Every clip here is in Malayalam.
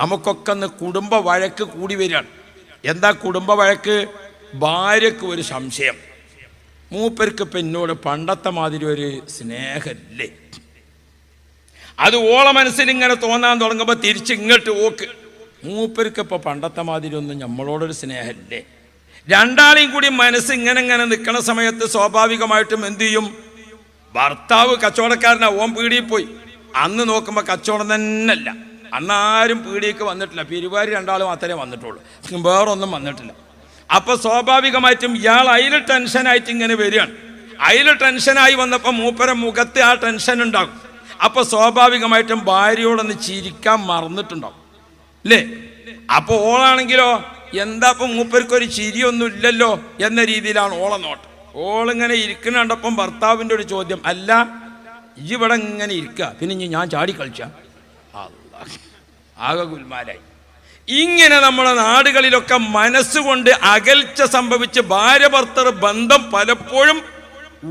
നമുക്കൊക്കെ ഒന്ന് കുടുംബ വഴക്ക് കൂടി വരികയാണ്. എന്താ കുടുംബ വഴക്ക്? ഭാര്യക്ക് ഒരു സംശയം, മൂപ്പർക്ക് ഇപ്പം എന്നോട് പണ്ടത്തെ മാതിരി ഒരു സ്നേഹമില്ലേ. അത് ഓള മനസ്സിലിങ്ങനെ തോന്നാൻ തുടങ്ങുമ്പോൾ തിരിച്ച് ഇങ്ങോട്ട് ഓക്ക്, മൂപ്പർക്ക് ഇപ്പോൾ പണ്ടത്തെ മാതിരി ഒന്നും നമ്മളോടൊരു സ്നേഹമില്ലേ. രണ്ടാളെയും കൂടി മനസ്സ് ഇങ്ങനെ നിൽക്കുന്ന സമയത്ത് സ്വാഭാവികമായിട്ടും എന്തു ചെയ്യും? ഭർത്താവ് കച്ചവടക്കാരനാ, ഓൻ പീടിയിൽ പോയി. അന്ന് നോക്കുമ്പോൾ കച്ചവടം തന്നെയല്ല, അന്നാരും പീടിയേക്ക് വന്നിട്ടില്ല, പിരിവാരി രണ്ടാളും മാത്രമേ വന്നിട്ടുള്ളൂ, വേറൊന്നും വന്നിട്ടില്ല. അപ്പോൾ സ്വാഭാവികമായിട്ടും ഇയാൾ അതിൽ ടെൻഷനായിട്ട് ഇങ്ങനെ വരികയാണ്. അതിൽ ടെൻഷനായി വന്നപ്പോൾ മൂപ്പര മുഖത്ത് ആ ടെൻഷൻ ഉണ്ടാകും. അപ്പോൾ സ്വാഭാവികമായിട്ടും ഭാര്യയോടൊന്ന് ചിരിക്കാൻ മറന്നിട്ടുണ്ടാവും അല്ലേ. അപ്പോൾ ഓളാണെങ്കിലോ എന്താ ഇപ്പം മൂപ്പർക്കൊരു ചിരിയൊന്നും ഇല്ലല്ലോ എന്ന രീതിയിലാണ് ഓളെ നോട്ടം. ഓളിങ്ങനെ ഇരിക്കുന്ന കണ്ടപ്പം ഭർത്താവിൻ്റെ ഒരു ചോദ്യം, അല്ല ഇവിടെ ഇങ്ങനെ ഇരിക്കുക, പിന്നെ ഞാൻ ചാടി കളിച്ച ആകെ ഗുൽമാലായി. ഇങ്ങനെ നമ്മുടെ നാടുകളിലൊക്കെ മനസ്സുകൊണ്ട് അകൽച്ച സംഭവിച്ച് ഭാര്യ ഭർത്തൃ ബന്ധം പലപ്പോഴും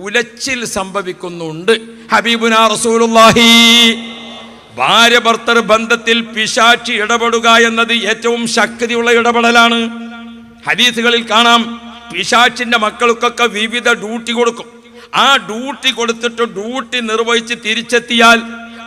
ഉലച്ചിൽ സംഭവിക്കുന്നുണ്ട്. ഹബീബുനാ റസൂലുള്ളാഹി ഭാര്യ ഭർത്തൃ ബന്ധത്തിൽ പിശാചി ഇടപെടുക എന്നത് ഏറ്റവും ശക്തിയുള്ള ഇടപെടലാണ്. ഹദീസുകളിൽ കാണാം, പിശാചിന്റെ മക്കൾക്കൊക്കെ വിവിധ ഡ്യൂട്ടി കൊടുക്കും. ആ ഡ്യൂട്ടി കൊടുത്തിട്ട് ഡ്യൂട്ടി നിർവഹിച്ച് തിരിച്ചെത്തിയാൽ,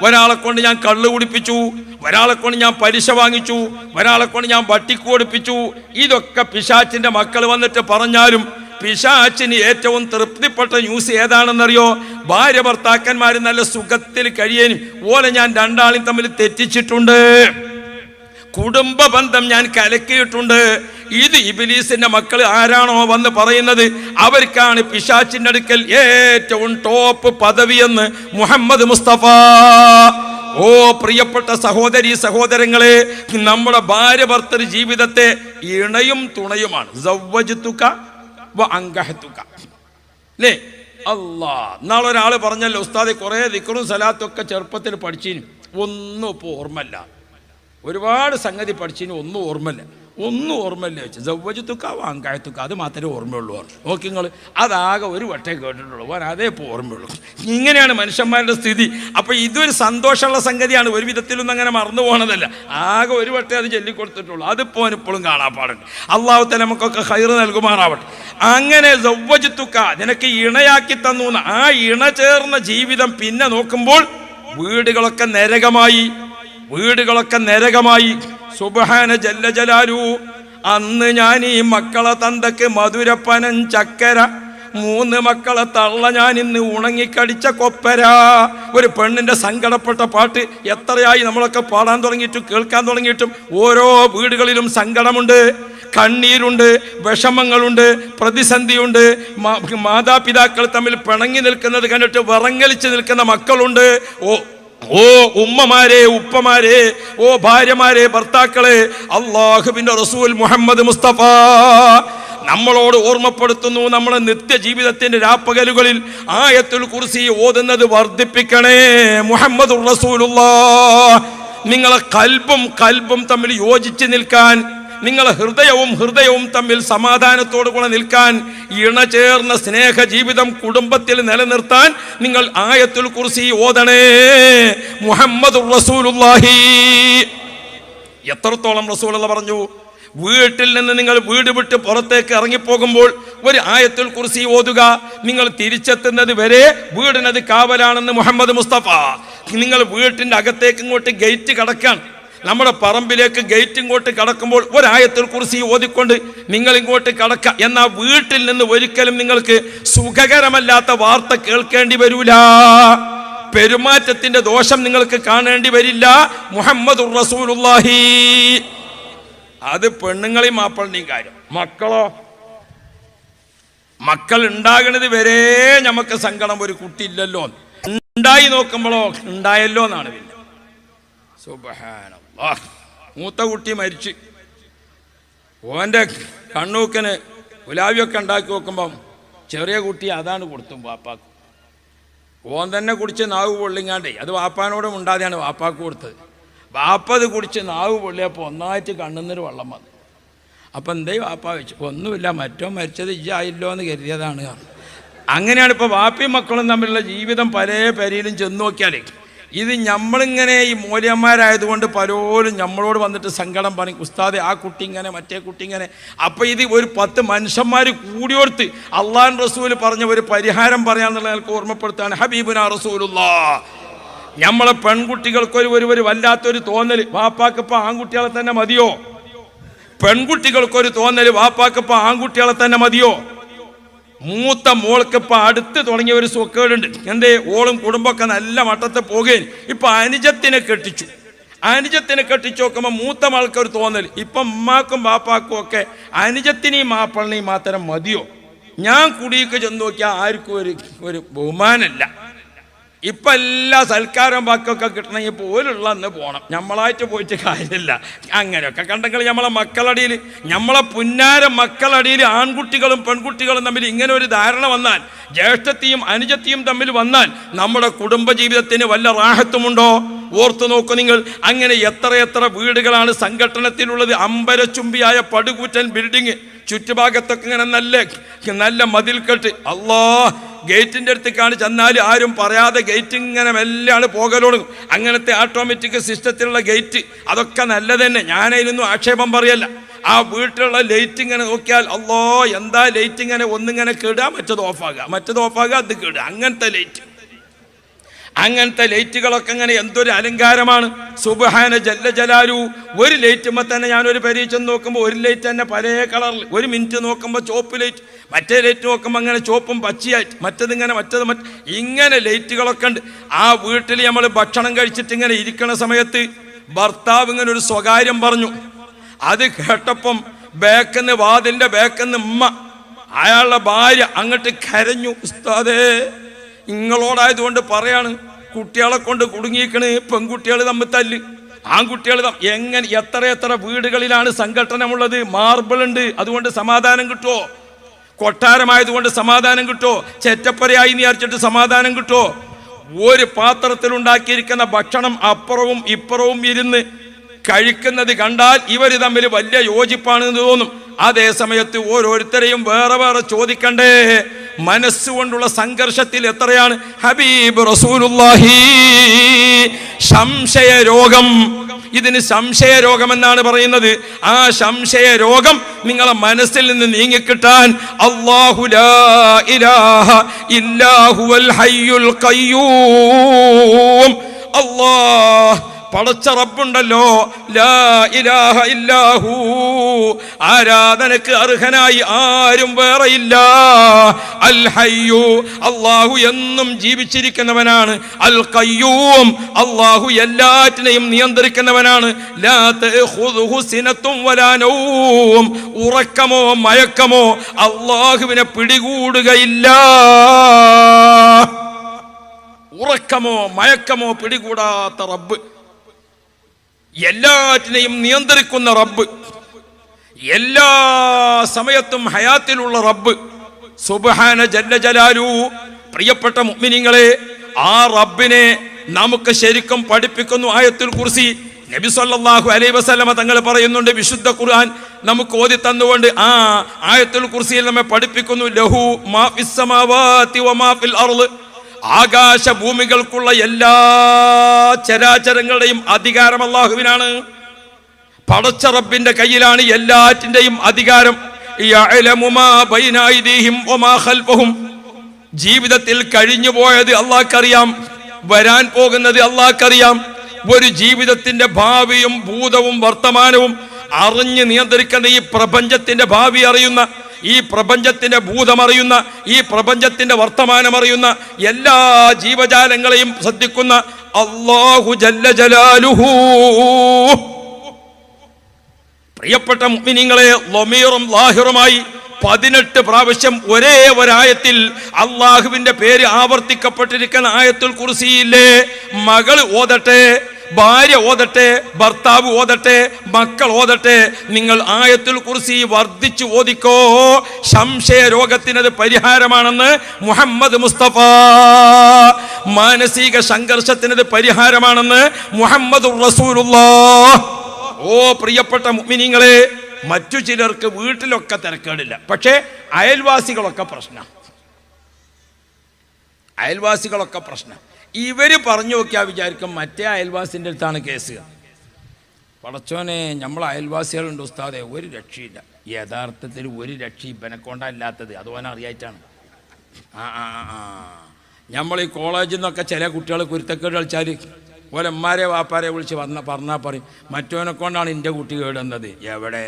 ഒരാളെ കൊണ്ട് ഞാൻ കള്ളു കുടിപ്പിച്ചു, ഒരാളെ കൊണ്ട് ഞാൻ പലിശ വാങ്ങിച്ചു, ഒരാളെ കൊണ്ട് ഞാൻ വട്ടിക്ക് കൊടുപ്പിച്ചു, ഇതൊക്കെ പിശാചിന്റെ മക്കൾ വന്നിട്ട് പറഞ്ഞാലും പിശാചിന് ഏറ്റവും തൃപ്തിപ്പെട്ട ന്യൂസ് ഏതാണെന്നറിയോ? ഭാര്യ ഭർത്താക്കന്മാർ നല്ല സുഖത്തിൽ കഴിയാനും ഓലെ ഞാൻ രണ്ടാളും തമ്മിൽ തെറ്റിച്ചിട്ടുണ്ട്, കുടുംബ ബന്ധം ഞാൻ കലക്കിയിട്ടുണ്ട്. ഇത് ഇബ്ലീസിന്റെ മക്കൾ ആരാണോ വന്ന് പറയുന്നത്, അവർക്കാണ് പിശാചിന്റെ അടുക്കൽ ഏറ്റവും ടോപ്പ് പദവിയെന്ന് മുഹമ്മദ് മുസ്തഫ. ഓ പ്രിയപ്പെട്ട സഹോദരീ സഹോദരങ്ങളെ, നമ്മുടെ ഭാര്യ ഭർത്തൃ ജീവിതത്തെ ഇണയും തുണയുമാണ്. സവ്വജ്തുക വ അൻകഹ്തുക അല്ലേ. അല്ലാ, നാളെ ഒരാൾ പറഞ്ഞല്ലോ, ഉസ്താദെ കുറേ ദിക്റും സലാത്തും ഒക്കെ ചെറുപ്പത്തിൽ പഠിച്ചിനും ഒന്നും ഇപ്പോൾ ഓർമ്മല്ല, ഒരുപാട് സംഗതി പഠിച്ചിനും ഒന്നും ഓർമ്മല്ല വെച്ച് സവ്വജ്തുക വ അൻകഹ്തുക അത് മാത്രമേ ഓർമ്മയുള്ളൂ. ഓക്കെ, നിങ്ങൾ അതാകെ ഒരു വട്ടേ കേട്ടിട്ടുള്ളൂ, അതേ ഇപ്പോൾ ഓർമ്മയുള്ളൂ. ഇങ്ങനെയാണ് മനുഷ്യന്മാരുടെ സ്ഥിതി. അപ്പോൾ ഇതൊരു സന്തോഷമുള്ള സംഗതിയാണ്, ഒരു വിധത്തിലൊന്നും അങ്ങനെ മറന്നു പോകണതല്ല. ആകെ ഒരു വട്ടേ അത് ചൊല്ലിക്കൊടുത്തിട്ടുള്ളൂ, അതിപ്പോൾ ഇപ്പോഴും കാണാൻ പാടുണ്ട്. അള്ളാഹു തആല നമുക്കൊക്കെ ഖൈർ നൽകുമാറാവട്ടെ. അങ്ങനെ സവ്വജ്തുക നിനക്ക് ഇണയാക്കി തന്നു. ആ ഇണ ചേർന്ന ജീവിതം പിന്നെ നോക്കുമ്പോൾ വീടുകളൊക്കെ നരകമായി. സുബ്ഹാന ജല്ല ജലാലു. അന്ന് ഞാൻ ഈ മക്കളെ തന്തക്ക് മധുരപ്പനൻ ചക്കര, 3 മക്കളെ തള്ള ഞാൻ ഇന്ന് ഉണങ്ങിക്കടിച്ച കൊപ്പര. ഒരു പെണ്ണിന്റെ സങ്കടപ്പെട്ട പാട്ട് എത്രയായി നമ്മളൊക്കെ പാടാൻ തുടങ്ങിയിട്ടും കേൾക്കാൻ തുടങ്ങിയിട്ടും. ഓരോ വീടുകളിലും സങ്കടമുണ്ട്, കണ്ണീരുണ്ട്, വിഷമങ്ങളുണ്ട്, പ്രതിസന്ധിയുണ്ട്. മാതാപിതാക്കൾ തമ്മിൽ പിണങ്ങി നിൽക്കുന്നത് കണ്ടിട്ട് വിറങ്ങലിച്ച് നിൽക്കുന്ന മക്കളുണ്ട്. ഓ ഉമ്മമാരെ, ഉപ്പമാരെ, ഓ ഭാര്യമാരെ, ഭർത്താക്കളെ, അല്ലാഹുവിന്റെ റസൂൽ മുഹമ്മദ് മുസ്തഫ നമ്മളോട് ഓർമ്മപ്പെടുത്തുന്നു, നമ്മുടെ നിത്യജീവിതത്തിന്റെ രാപ്പകലുകളിൽ ആയത്തുൽ കുർസി ഓതുന്നത് വർദ്ധിപ്പിക്കണേ. മുഹമ്മദുർ റസൂലുള്ളാഹ്. നിങ്ങളെ കൽബും തമ്മിൽ യോജിച്ച് നിൽക്കാൻ, നിങ്ങളെ ഹൃദയവും തമ്മിൽ സമാധാനത്തോടു കൂടെ നിൽക്കാൻ, ഇണചേർന്ന സ്നേഹ ജീവിതം കുടുംബത്തിൽ നിലനിർത്താൻ നിങ്ങൾ ആയത്തുൽ കുർസി ഓതണേ. മുഹമ്മദുർ റസൂലുള്ളാഹി. എത്രത്തോളം റസൂലുള്ള പറഞ്ഞു, വീട്ടിൽ നിന്ന് നിങ്ങൾ വീട് വിട്ട് പുറത്തേക്ക് ഇറങ്ങിപ്പോകുമ്പോൾ ഒരു ആയത്തുൽ കുർസി ഓതുക, നിങ്ങൾ തിരിച്ചെത്തുന്നത് വരെ വീടിനത് കാവലാണെന്ന് മുഹമ്മദ് മുസ്തഫ. നിങ്ങൾ വീട്ടിന്റെ അകത്തേക്ക് ഇങ്ങോട്ട് ഗേറ്റ് കടക്കാൻ, നമ്മുടെ പറമ്പിലേക്ക് ഗേറ്റ് ഇങ്ങോട്ട് കടക്കുമ്പോൾ ഒരായത്തുൽ കുർസി ഓതിക്കൊണ്ട് നിങ്ങൾ ഇങ്ങോട്ട് കടക്കുക. എന്നാൽ വീട്ടിൽ നിന്ന് ഒരിക്കലും നിങ്ങൾക്ക് സുഖകരമല്ലാത്ത വാർത്ത കേൾക്കേണ്ടി വരൂല, പെരുമാറ്റത്തിന്റെ ദോഷം നിങ്ങൾക്ക് കാണേണ്ടി വരില്ല. മുഹമ്മദുർ റസൂലുള്ളാഹി. അത് പെണ്ണുങ്ങളെയും മാപ്പിളുടെയും കാര്യം. മക്കൾ ഉണ്ടാകുന്നത് വരെ നമുക്ക് സങ്കടം, ഒരു കുട്ടി ഇല്ലല്ലോ, ഉണ്ടായി നോക്കുമ്പോഴോ ഉണ്ടായല്ലോ എന്നാണ്. പിന്നെ സുബ്ഹാനല്ലാഹ്, മൂത്ത കുട്ടി മരിച്ച് ഓൻ്റെ കണ്ണൂക്കന് ഗുലാബിയൊക്കെ ഉണ്ടാക്കി നോക്കുമ്പം ചെറിയ കുട്ടി അതാണ് കൊടുത്തും വാപ്പാക്ക്. ഓൻ തന്നെ കുടിച്ച് നാവ് പൊള്ളിങ്ങാണ്ടേ അത് വാപ്പാനോടും ഉണ്ടാതെയാണ് വാപ്പാക്ക് കൊടുത്തത്. വാപ്പത് കുടിച്ച് നാവ് പൊള്ളിയപ്പോൾ ഒന്നായിട്ട് കണ്ണുന്നൊരു വെള്ളം വന്നു. അപ്പം എന്തേ വാപ്പ വെച്ചു? ഒന്നുമില്ല, മറ്റോ മരിച്ചത് ഇജ്ജായില്ലോ എന്ന് കരുതിയതാണ്. അങ്ങനെയാണ് ഇപ്പോൾ വാപ്പയും മക്കളും തമ്മിലുള്ള ജീവിതം. പല പേരിലും ചെന്ന് നോക്കിയാലേ ഇത് നമ്മളിങ്ങനെ ഈ മൂല്യന്മാരായതുകൊണ്ട് പലരും നമ്മളോട് വന്നിട്ട് സങ്കടം പറയും, ഉസ്താദെ ആ കുട്ടി ഇങ്ങനെ മറ്റേ കുട്ടി ഇങ്ങനെ. അപ്പം ഇത് ഒരു 10 മനുഷ്യന്മാർ കൂടിയോർത്ത് അള്ളാഹു റസൂൽ പറഞ്ഞ ഒരു പരിഹാരം പറയാന്നുള്ള ഞങ്ങൾക്ക് ഓർമ്മപ്പെടുത്താണ് ഹബീബുനാ റസൂലുള്ളാഹ്. നമ്മളെ പെൺകുട്ടികൾക്കൊരു ഒരു വല്ലാത്തൊരു തോന്നൽ, വാപ്പാക്കിപ്പോൾ ആൺകുട്ടികളെ തന്നെ മതിയോ? പെൺകുട്ടികൾക്കൊരു തോന്നൽ, വാപ്പാക്കിപ്പോൾ ആൺകുട്ടികളെ തന്നെ മതിയോ? മൂത്ത മോൾക്കിപ്പോൾ അടുത്ത് തുടങ്ങിയ ഒരു സുഖേടുണ്ട്. എന്തേ? ഓളും കുടുംബമൊക്കെ നല്ല മട്ടത്തിൽ പോകുകയും ഇപ്പം അനുജത്തിനെ കെട്ടിച്ചു നോക്കുമ്പോൾ മൂത്ത ആൾക്ക് ഒരു തോന്നൽ, ഇപ്പം ഉമ്മാക്കും ബാപ്പാക്കും ഒക്കെ അനുജത്തിനെയും മാപ്പിളിനെയും മാത്രം മതിയോ? ഞാൻ കുടിയൊക്കെ ചെന്ന് നോക്കിയാൽ ആർക്കും ഒരു ബഹുമാനമല്ല. ഇപ്പം എല്ലാ സൽക്കാരം ബാക്കിയൊക്കെ കിട്ടണമെങ്കിൽ പോലുള്ള അന്ന് പോകണം, നമ്മളായിട്ട് പോയിട്ട് കാര്യമില്ല. അങ്ങനെയൊക്കെ കണ്ടെങ്കിൽ നമ്മളെ മക്കളടിയിൽ, നമ്മളെ പുന്നാര മക്കളടിയിൽ ആൺകുട്ടികളും പെൺകുട്ടികളും തമ്മിൽ ഇങ്ങനെ ഒരു ധാരണ വന്നാൽ, ജ്യേഷ്ഠത്തെയും അനുജത്തെയും തമ്മിൽ വന്നാൽ നമ്മുടെ കുടുംബജീവിതത്തിന് വല്ല റാഹത്തുമുണ്ടോ? ഓർത്തു നോക്കൂ നിങ്ങൾ. അങ്ങനെ എത്ര വീടുകളാണ് സംഘടനത്തിലുള്ളത്. അമ്പരച്ചുംബിയായ പടുകൂറ്റൻ ബിൽഡിങ്, ചുറ്റുഭാഗത്തൊക്കെ ഇങ്ങനെ നല്ല മതിൽക്കെട്ട്. ഗേറ്റിൻ്റെ അടുത്തേക്കാണ് ചെന്നാൽ ആരും പറയാതെ ഗേറ്റ് ഇങ്ങനെ മെല്ലാണ് പോകലോടും. അങ്ങനത്തെ ഓട്ടോമാറ്റിക് സിസ്റ്റത്തിലുള്ള ഗേറ്റ്, അതൊക്കെ നല്ലത് തന്നെ, ഞാനതിനൊന്നും ആക്ഷേപം പറയല്ല. ആ വീട്ടിലുള്ള ലൈറ്റ് ഇങ്ങനെ നോക്കിയാൽ എന്താ ലൈറ്റ് ഇങ്ങനെ ഒന്നിങ്ങനെ കേടുക, മറ്റത് ഓഫാകുക, അത് കേടുക. അങ്ങനത്തെ ലൈറ്റുകളൊക്കെ അങ്ങനെ എന്തൊരു അലങ്കാരമാണ്. സുബ്ഹാന ജല്ല ജലാലു. ഒരു ലൈറ്റുമ്പോൾ തന്നെ ഞാനൊരു പരീക്ഷ നോക്കുമ്പോൾ ഒരു ലൈറ്റ് തന്നെ പല കളറിൽ, ഒരു മിനിറ്റ് നോക്കുമ്പോൾ ചുവപ്പ് ലൈറ്റ്, മറ്റേ ലൈറ്റ് നോക്കുമ്പോൾ അങ്ങനെ ചുവപ്പും പച്ചയായിട്ട്, ഇങ്ങനെ ലൈറ്റുകളൊക്കെ ഉണ്ട്. ആ വീട്ടിൽ നമ്മൾ ഭക്ഷണം കഴിച്ചിട്ട് ഇങ്ങനെ ഇരിക്കണ സമയത്ത് ഭർത്താവ് ഇങ്ങനെ ഒരു സ്വകാര്യം പറഞ്ഞു. അത് കേട്ടപ്പം വാതിലിൻ്റെ ബേക്കെന്ന് ഉമ്മ, അയാളുടെ ഭാര്യ അങ്ങോട്ട് കരഞ്ഞു. ഉസ്താദേ, നിങ്ങളോടായതുകൊണ്ട് പറയാണ്, കുട്ടികളെ കൊണ്ട് കുടുങ്ങിയിരിക്കണ്, പെൺകുട്ടികൾ തമ്മിൽ തല്ല്, ആൺകുട്ടികൾ എങ്ങനെ എത്ര വീടുകളിലാണ് സംഘടനമുള്ളത്. മാർബിൾ ഉണ്ട്, അതുകൊണ്ട് സമാധാനം കിട്ടുമോ? കൊട്ടാരമായതുകൊണ്ട് സമാധാനം കിട്ടുമോ? ചെറ്റപ്പരയായി വിചാരിച്ചിട്ട് സമാധാനം കിട്ടുമോ? ഒരു പാത്രത്തിൽ ഉണ്ടാക്കിയിരിക്കുന്ന ഭക്ഷണം അപ്പുറവും ഇപ്പുറവും ഇരുന്ന് കഴിക്കുന്നത് കണ്ടാൽ ഇവർ തമ്മിൽ വലിയ യോജിപ്പാണെന്ന് തോന്നും. അതേ സമയത്ത് ഓരോരുത്തരെയും വേറെ ചോദിക്കണ്ടേ? മനസ്സുകൊണ്ടുള്ള സംഘർഷത്തിൽ എത്രയാണ്. ഹബീബ് റസൂലുള്ളാഹി സംശയരോഗം, ഇതിന് സംശയരോഗമെന്നാണ് പറയുന്നത്. ആ സംശയരോഗം നിങ്ങളെ മനസ്സിൽ നിന്ന് നീങ്ങിക്കിട്ടാൻ അല്ലാഹു ലാ ഇലാഹ ഇല്ലാ ഹുവൽ ഹയ്യുൽ ഖയ്യൂം, അല്ലാഹ് പടച്ച റബ്ബുണ്ടല്ലോ, ലാ ഇലാഹ ഇല്ലാഹു, ആരാധനക്ക് അർഹനായി ആരും വേറെയില്ല. അൽ ഹയ്യു, അല്ലാഹു എന്നും ജീവിച്ചിരിക്കുന്നവനാണ്. അൽ ഖയ്യൂം, അല്ലാഹു എല്ലാറ്റിനെയും നിയന്ത്രിക്കുന്നവനാണ്. ലാ തഖുദുഹു സിനത്തും വലാ നൗം, ഉറക്കമോ മയക്കമോ അല്ലാഹുവിനെ പിടികൂടുകയില്ല. ഉറക്കമോ മയക്കമോ പിടികൂടാത്ത റബ്ബ്, എല്ലാറ്റിനെയും നിയന്ത്രിക്കുന്ന റബ്ബ്, എല്ലാ സമയത്തും ഹയാത്തിലുള്ള റബ്ബ് സുബ്ഹാന ജല്ല ജലാലു. പ്രിയപ്പെട്ട മുഅ്മിനീങ്ങളെ, ആ റബ്ബിനെ നമുക്ക് ശരിക്കും പഠിപ്പിക്കുന്നു ആയത്തുൽ കുർസി. നബി സല്ലല്ലാഹു അലൈഹി വസല്ലമ തങ്ങൾ പറയുന്നുണ്ട്, വിശുദ്ധ ഖുർആൻ നമുക്ക് ഓതി തന്നുകൊണ്ട് ആ ആയത്തുൽ കുർസിയിൽ നമ്മെ പഠിപ്പിക്കുന്നു, ലഹു മാ ഫിസ് സമാവാതി വമാ ഫിൽ അർള്, ആകാശ ഭൂമികൾക്കുള്ള എല്ലാ ചരാചരങ്ങളുടെയും അധികാരം അല്ലാഹുവിനാണ്. പടച്ച റബ്ബിന്റെ കയ്യിലാണ് എല്ലാറ്റിന്റെയും അധികാരം. യഅലമു മാ ബൈന ഐദീഹിം വമാ ഖൽഫഹും, ജീവിതത്തിൽ കഴിഞ്ഞു പോയത് അല്ലാഹ്ക്കറിയാം, വരാൻ പോകുന്നത് അല്ലാഹ്ക്കറിയാം. ഒരു ജീവിതത്തിന്റെ ഭാവിയും ഭൂതവും വർത്തമാനവും അറിഞ്ഞ് നിയന്ത്രിക്കുന്ന, ഈ പ്രപഞ്ചത്തിന്റെ ഭാവി അറിയുന്ന, ഈ പ്രപഞ്ചത്തിന്റെ ഭൂതമറിയുന്ന, ഈ പ്രപഞ്ചത്തിന്റെ വർത്തമാനം അറിയുന്ന, എല്ലാ ജീവജാലങ്ങളെയും ശ്രദ്ധിക്കുന്ന അല്ലാഹു ജല്ല ജലാലുഹു. പ്രിയപ്പെട്ട മുഅ്മിനീങ്ങളെ, ലമീറും ലാഹിറുമായി 18 പ്രാവശ്യം ഒരേ ഒരായത്തിൽ അള്ളാഹുവിന്റെ പേര് ആവർത്തിക്കപ്പെട്ടിരിക്കുന്ന ആയത്തുൽ കുർസിയില്ലേ. മകൾ ഓതട്ടെ, ഭാര്യ ഓതട്ടെ, ഭർത്താവ് ഓതട്ടെ, മക്കൾ ഓതട്ടെ, നിങ്ങൾ ആയത്തുൽ കുർസി വർദ്ധിച്ചു ഓതിക്കോ. സംശയ രോഗത്തിനത് പരിഹാരമാണെന്ന് മുഹമ്മദ് മുസ്തഫ. മാനസിക സംഘർഷത്തിനത് പരിഹാരമാണെന്ന് മുഹമ്മദുർ റസൂലുള്ളാഹ്. ഓ പ്രിയപ്പെട്ട മുഅ്മിനീങ്ങളെ, മറ്റു ചിലർക്ക് വീട്ടിലൊക്കെ തിരക്കേടില്ല, പക്ഷേ അയൽവാസികളൊക്കെ പ്രശ്നം. ഇവർ പറഞ്ഞു നോക്കിയാൽ വിചാരിക്കും മറ്റേ അയൽവാസിൻ്റെ അടുത്താണ് കേസ്. പടച്ചോനെ, നമ്മൾ അയൽവാസികളുണ്ട് ഉസ്താദെ, ഒരു രക്ഷയില്ല. യഥാർത്ഥത്തിൽ ഒരു രക്ഷ ഇവനെക്കൊണ്ടല്ലാത്തത് അതോനെ അറിയായിട്ടാണ്. നമ്മൾ ഈ കോളേജിൽ നിന്നൊക്കെ ചില കുട്ടികൾ കുരുത്തക്കേട് കളിച്ചാൽ ഓരമ്മാരെ വാപ്പാരെ വിളിച്ച് പറഞ്ഞാൽ പറയും മറ്റവനെ കൊണ്ടാണ് എൻ്റെ കുട്ടി കേടുന്നത്. എവിടെ?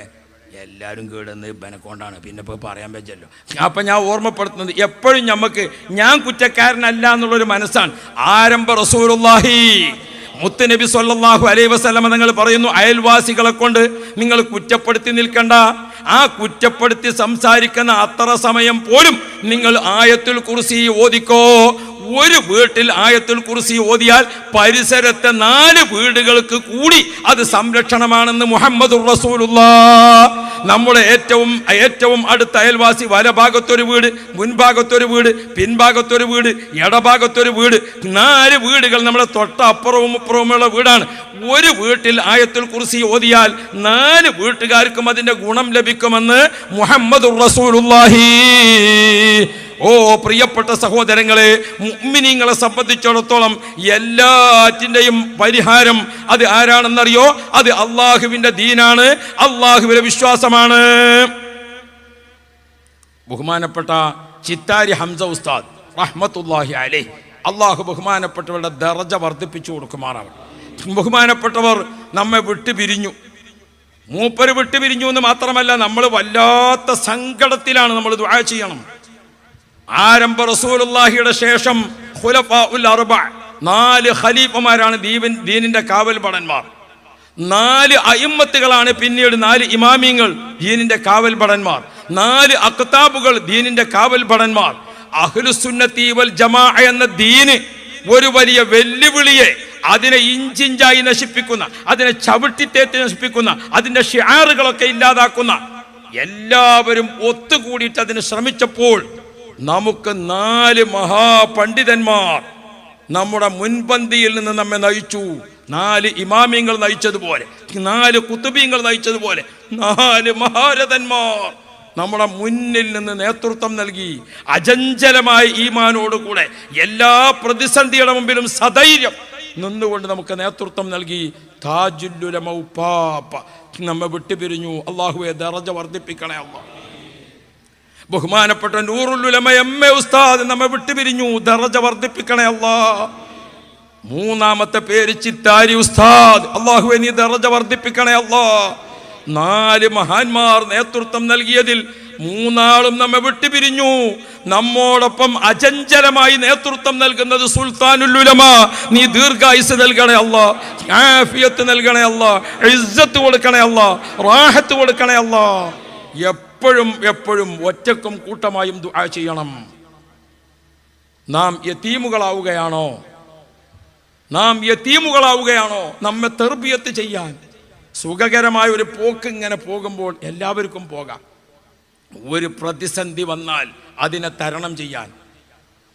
എല്ലാവരും കേടുന്നത് ഇവനെ കൊണ്ടാണ്. പിന്നെ ഇപ്പോൾ പറയാൻ പറ്റല്ലോ. അപ്പം ഞാൻ ഓർമ്മപ്പെടുത്തുന്നത് എപ്പോഴും നമുക്ക് ഞാൻ കുറ്റക്കാരനല്ല എന്നുള്ളൊരു മനസ്സാണ്. ആരംഭ റസൂലുള്ളാഹി മുത്തുനബി സ്വല്ലല്ലാഹു അലൈഹി വസല്ലമ നിങ്ങൾ പറയുന്നു, അയൽവാസികളെ കൊണ്ട് നിങ്ങൾ കുറ്റപ്പെടുത്തി നിൽക്കണ്ട. ആ കുറ്റപ്പെടുത്തി സംസാരിക്കുന്ന അത്ര സമയം പോലും നിങ്ങൾ ആയത്തുൽ കുർസി ഓതിക്കോ. ഒരു വീട്ടിൽ ആയത്തുൽ കുർസി ഓതിയാൽ പരിസരത്തെ 4 വീടുകൾക്ക് കൂടി അത് സംരക്ഷണമാണെന്ന് മുഹമ്മദുർ റസൂലുള്ളാഹ്. നമ്മുടെ ഏറ്റവും അടുത്ത അയൽവാസി വലഭാഗത്തൊരു വീട്, മുൻഭാഗത്തൊരു വീട്, പിൻഭാഗത്തൊരു വീട്, ഇടഭാഗത്തൊരു വീട്, 4 വീടുകൾ നമ്മുടെ തൊട്ട അപ്പുറവും ഇപ്പുറവുമുള്ള വീടാണ്. ഒരു വീട്ടിൽ ആയത്തുൽ കുർസി ഓതിയാൽ 4 വീട്ടുകാർക്കും അതിന്റെ ഗുണം ലഭിക്കുമെന്ന് മുഹമ്മദുർ റസൂലുള്ളാഹി. ഓ പ്രിയപ്പെട്ട സഹോദരങ്ങളെ, മുഅ്മിനീങ്ങളെ സംബന്ധിച്ചിടത്തോളം എല്ലാറ്റിൻ്റെയും പരിഹാരം അത് ആരാണെന്നറിയോ? അത് അള്ളാഹുവിൻ്റെ ദീനാണ്, അള്ളാഹുവിൻ്റെ വിശ്വാസമാണ്. ബഹുമാനപ്പെട്ട ചിത്താരി ഹംസ ഉസ്താദ് റഹ്മത്തുള്ളാഹി അലൈഹി, അള്ളാഹു ബഹുമാനപ്പെട്ടവരുടെ ദർജ വർദ്ധിപ്പിച്ചു കൊടുക്കുമാറാവട്ടെ. ബഹുമാനപ്പെട്ടവർ നമ്മെ വിട്ടുപിരിഞ്ഞു. മൂപ്പര് വിട്ടുപിരിഞ്ഞു എന്ന് മാത്രമല്ല, നമ്മൾ വല്ലാത്ത സങ്കടത്തിലാണ്. നമ്മൾ ദുആ ചെയ്യണം. ആരംഭ റസൂലുള്ളാഹിയുടെ ശേഷം ഖുലഫാഉൽ അർബഅ 4 ഖലീഫമാരാണ് ദീനിന്റെ കാവൽ ഭടന്മാർ. 4 അയിമ്മത്തുകളാണ് പിന്നീട് 4 ഇമാമിങ്ങൾ ദീനിന്റെ കാവൽ ഭടന്മാർ. 4 അഖ്താബുകൾ ദീനിന്റെ കാവൽ ഭടന്മാർ. അഹ്ലുസുന്നത്തി വൽ ജമാഅ എന്ന ദീന് ഒരു വലിയ വെല്ലുവിളിയെ അതിനെ ഇഞ്ചിഞ്ചായി നശിപ്പിക്കുന്ന, അതിനെ ചവിട്ടിത്തേറ്റ് നശിപ്പിക്കുന്ന, അതിന്റെ ഷിആറുകളൊക്കെ ഇല്ലാതാക്കുന്ന എല്ലാവരും ഒത്തുകൂടിയിട്ട് അതിന് ശ്രമിച്ചപ്പോൾ നമുക്ക് 4 മഹാപണ്ഡിതന്മാർ നമ്മുടെ മുൻപന്തിയിൽ നിന്ന് നമ്മെ നയിച്ചു. 4 ഇമാമിങ്ങൾ നയിച്ചതുപോലെ, 4 കുത്തുബീങ്ങൾ നയിച്ചതുപോലെ 4 മഹാരഥന്മാർ നമ്മുടെ മുന്നിൽ നിന്ന് നേതൃത്വം നൽകി. അചഞ്ചലമായ ഈമാനോടുകൂടെ എല്ലാ പ്രതിസന്ധിയുടെ മുമ്പിലും സധൈര്യം നിന്നുകൊണ്ട് നമുക്ക് നേതൃത്വം നൽകി. താജുൽ ഉലമ ഉപ്പാപ്പ നമ്മെ വിട്ടുപിരിഞ്ഞു. അള്ളാഹുവെ ദർജ വർദ്ധിപ്പിക്കണേ അല്ലാഹ്. ബഹുമാനപ്പെട്ട നൂറുൽ ഉലമ എം.എ. ഉസ്താദ് നമ്മെ വിട്ടുപിരിഞ്ഞു. ദർജ വർദ്ധിപ്പിക്കണേ അല്ലാഹ്. 3-ാമത്തെ പേര് ചിത്താരി ഉസ്താദ്. അള്ളാഹുവെ നീ ദർജ വർദ്ധിപ്പിക്കണേ അല്ലാഹ്. 4 മഹാന്മാർ നേതൃത്വം നൽകിയതിൽ 3 ആളും നമ്മെ വിട്ടുപിരിഞ്ഞു. നമ്മോടൊപ്പം അചഞ്ചലമായി നേതൃത്വം നൽകുന്നത് സുൽത്താനുൽ ഉലമ. നീ ദീർഘായുസ് നൽകണേ അല്ലാഹ്, ആഫിയത്ത് നൽകണേ അല്ലാഹ്, ഇസ്സത്ത് കൊടുക്കണേ അല്ലാഹ്, റാഹത്ത് കൊടുക്കണേ അല്ലാഹ്. എപ്പോഴും ഒറ്റക്കും കൂട്ടമായും ദുആ ചെയ്യണം. നാം യതീമുകളാവുകയാണോ? നമ്മെ തർബിയത്ത് ചെയ്യാൻ സുഖകരമായ ഒരു പോക്ക് ഇങ്ങനെ പോകുമ്പോൾ എല്ലാവർക്കും പോകാം. ഒരു പ്രതിസന്ധി വന്നാൽ അതിനെ തരണം ചെയ്യാൻ,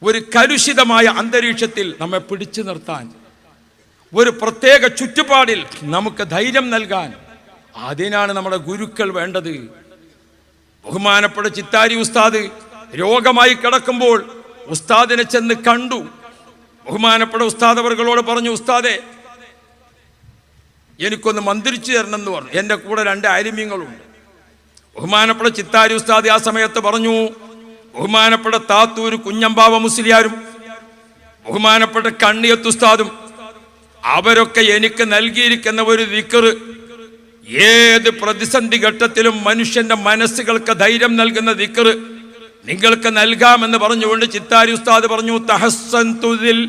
ഒരു കലുഷിതമായ അന്തരീക്ഷത്തിൽ നമ്മെ പിടിച്ചു നിർത്താൻ, ഒരു പ്രത്യേക ചുറ്റുപാടിൽ നമുക്ക് ധൈര്യം നൽകാൻ, അതിനാണ് നമ്മുടെ ഗുരുക്കൾ വേണ്ടത്. ബഹുമാനപ്പെട്ട ചിത്താരി ഉസ്താദ് രോഗമായി കിടക്കുമ്പോൾ ഉസ്താദിനെ ചെന്ന് കണ്ടു. ബഹുമാനപ്പെട്ട ഉസ്താദ് അവർകളോട് പറഞ്ഞു, ഉസ്താദെ എനിക്കൊന്ന് മന്ത്രിച്ചു തരണം എന്ന് പറഞ്ഞു. എൻ്റെ കൂടെ 2 ആലിമീങ്ങളുണ്ട്. ബഹുമാനപ്പെട്ട ചിത്താരി ഉസ്താദ് ആ സമയത്ത് പറഞ്ഞു, ബഹുമാനപ്പെട്ട താത്തൂർ കുഞ്ഞമ്പാവ മുസ്ലിയാരും ബഹുമാനപ്പെട്ട കണ്ണിയത്ത് ഉസ്താദും അവരൊക്കെ എനിക്ക് നൽകിയിരിക്കുന്ന ഒരു ദിക്ർ, ഏത് പ്രതിസന്ധി ഘട്ടത്തിലും മനുഷ്യന്റെ മനസ്സുകൾക്ക് ധൈര്യം നൽകുന്ന ദിക്ർ നിങ്ങൾക്ക് നൽകാമെന്ന് പറഞ്ഞുകൊണ്ട് ചിത്താരി ഉസ്താദ് പറഞ്ഞു, തഹസ്സൻതു ദിൽ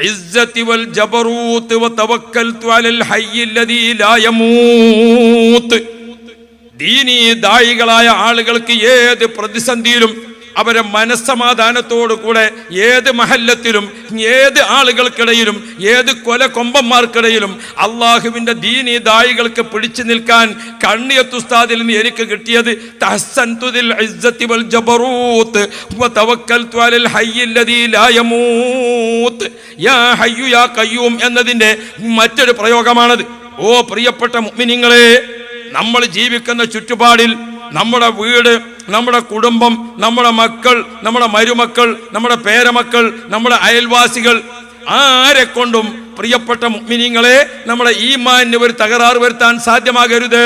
ഇസ്സതി വൽ ജബറൂത്ത് വതവക്കൽതു അലൽ ഹയ്യിൽ ലദീ ലാ യമൂത്ത്. ദീനീ ദായികളായ ആളുകൾക്ക് ഏത് പ്രതിസന്ധിയിലും അവരെ മനസ്സമാധാനത്തോടു കൂടെ ഏത് മഹല്ലത്തിലും ഏത് ആളുകൾക്കിടയിലും ഏത് കൊലകൊമ്പന്മാർക്കിടയിലും അള്ളാഹുവിൻ്റെ ദീനീ ദായികൾക്ക് പിടിച്ചു നിൽക്കാൻ കണ്ണിയത്ത് ഉസ്താദിൽ നിന്ന് എനിക്ക് കിട്ടിയത് തഹസ്സൻതു ദിൽ ഇസ്സതി വൽ ജബറൂത്ത് വതവക്കൽതു അലൽ ഹയ്യിൽ ലദീ ലാ യമൂത്ത്. യാ ഹയ്യു യാ ഖയ്യൂം എന്നതിൻ്റെ മറ്റൊരു പ്രയോഗമാണത്. ഓ പ്രിയപ്പെട്ട മുഅ്മിനീങ്ങളെ, നമ്മൾ ജീവിക്കുന്ന ചുറ്റുപാടിൽ നമ്മുടെ വീട്, നമ്മുടെ കുടുംബം, നമ്മുടെ മക്കൾ, നമ്മുടെ മരുമക്കൾ, നമ്മുടെ പേരമക്കൾ, നമ്മുടെ അയൽവാസികൾ, ആരെ കൊണ്ടും പ്രിയപ്പെട്ട മുഅ്മിനീങ്ങളെ നമ്മുടെ ഈമാനിന് ഒരു തകരാറ് വരുത്താൻ സാധ്യമാകരുത്.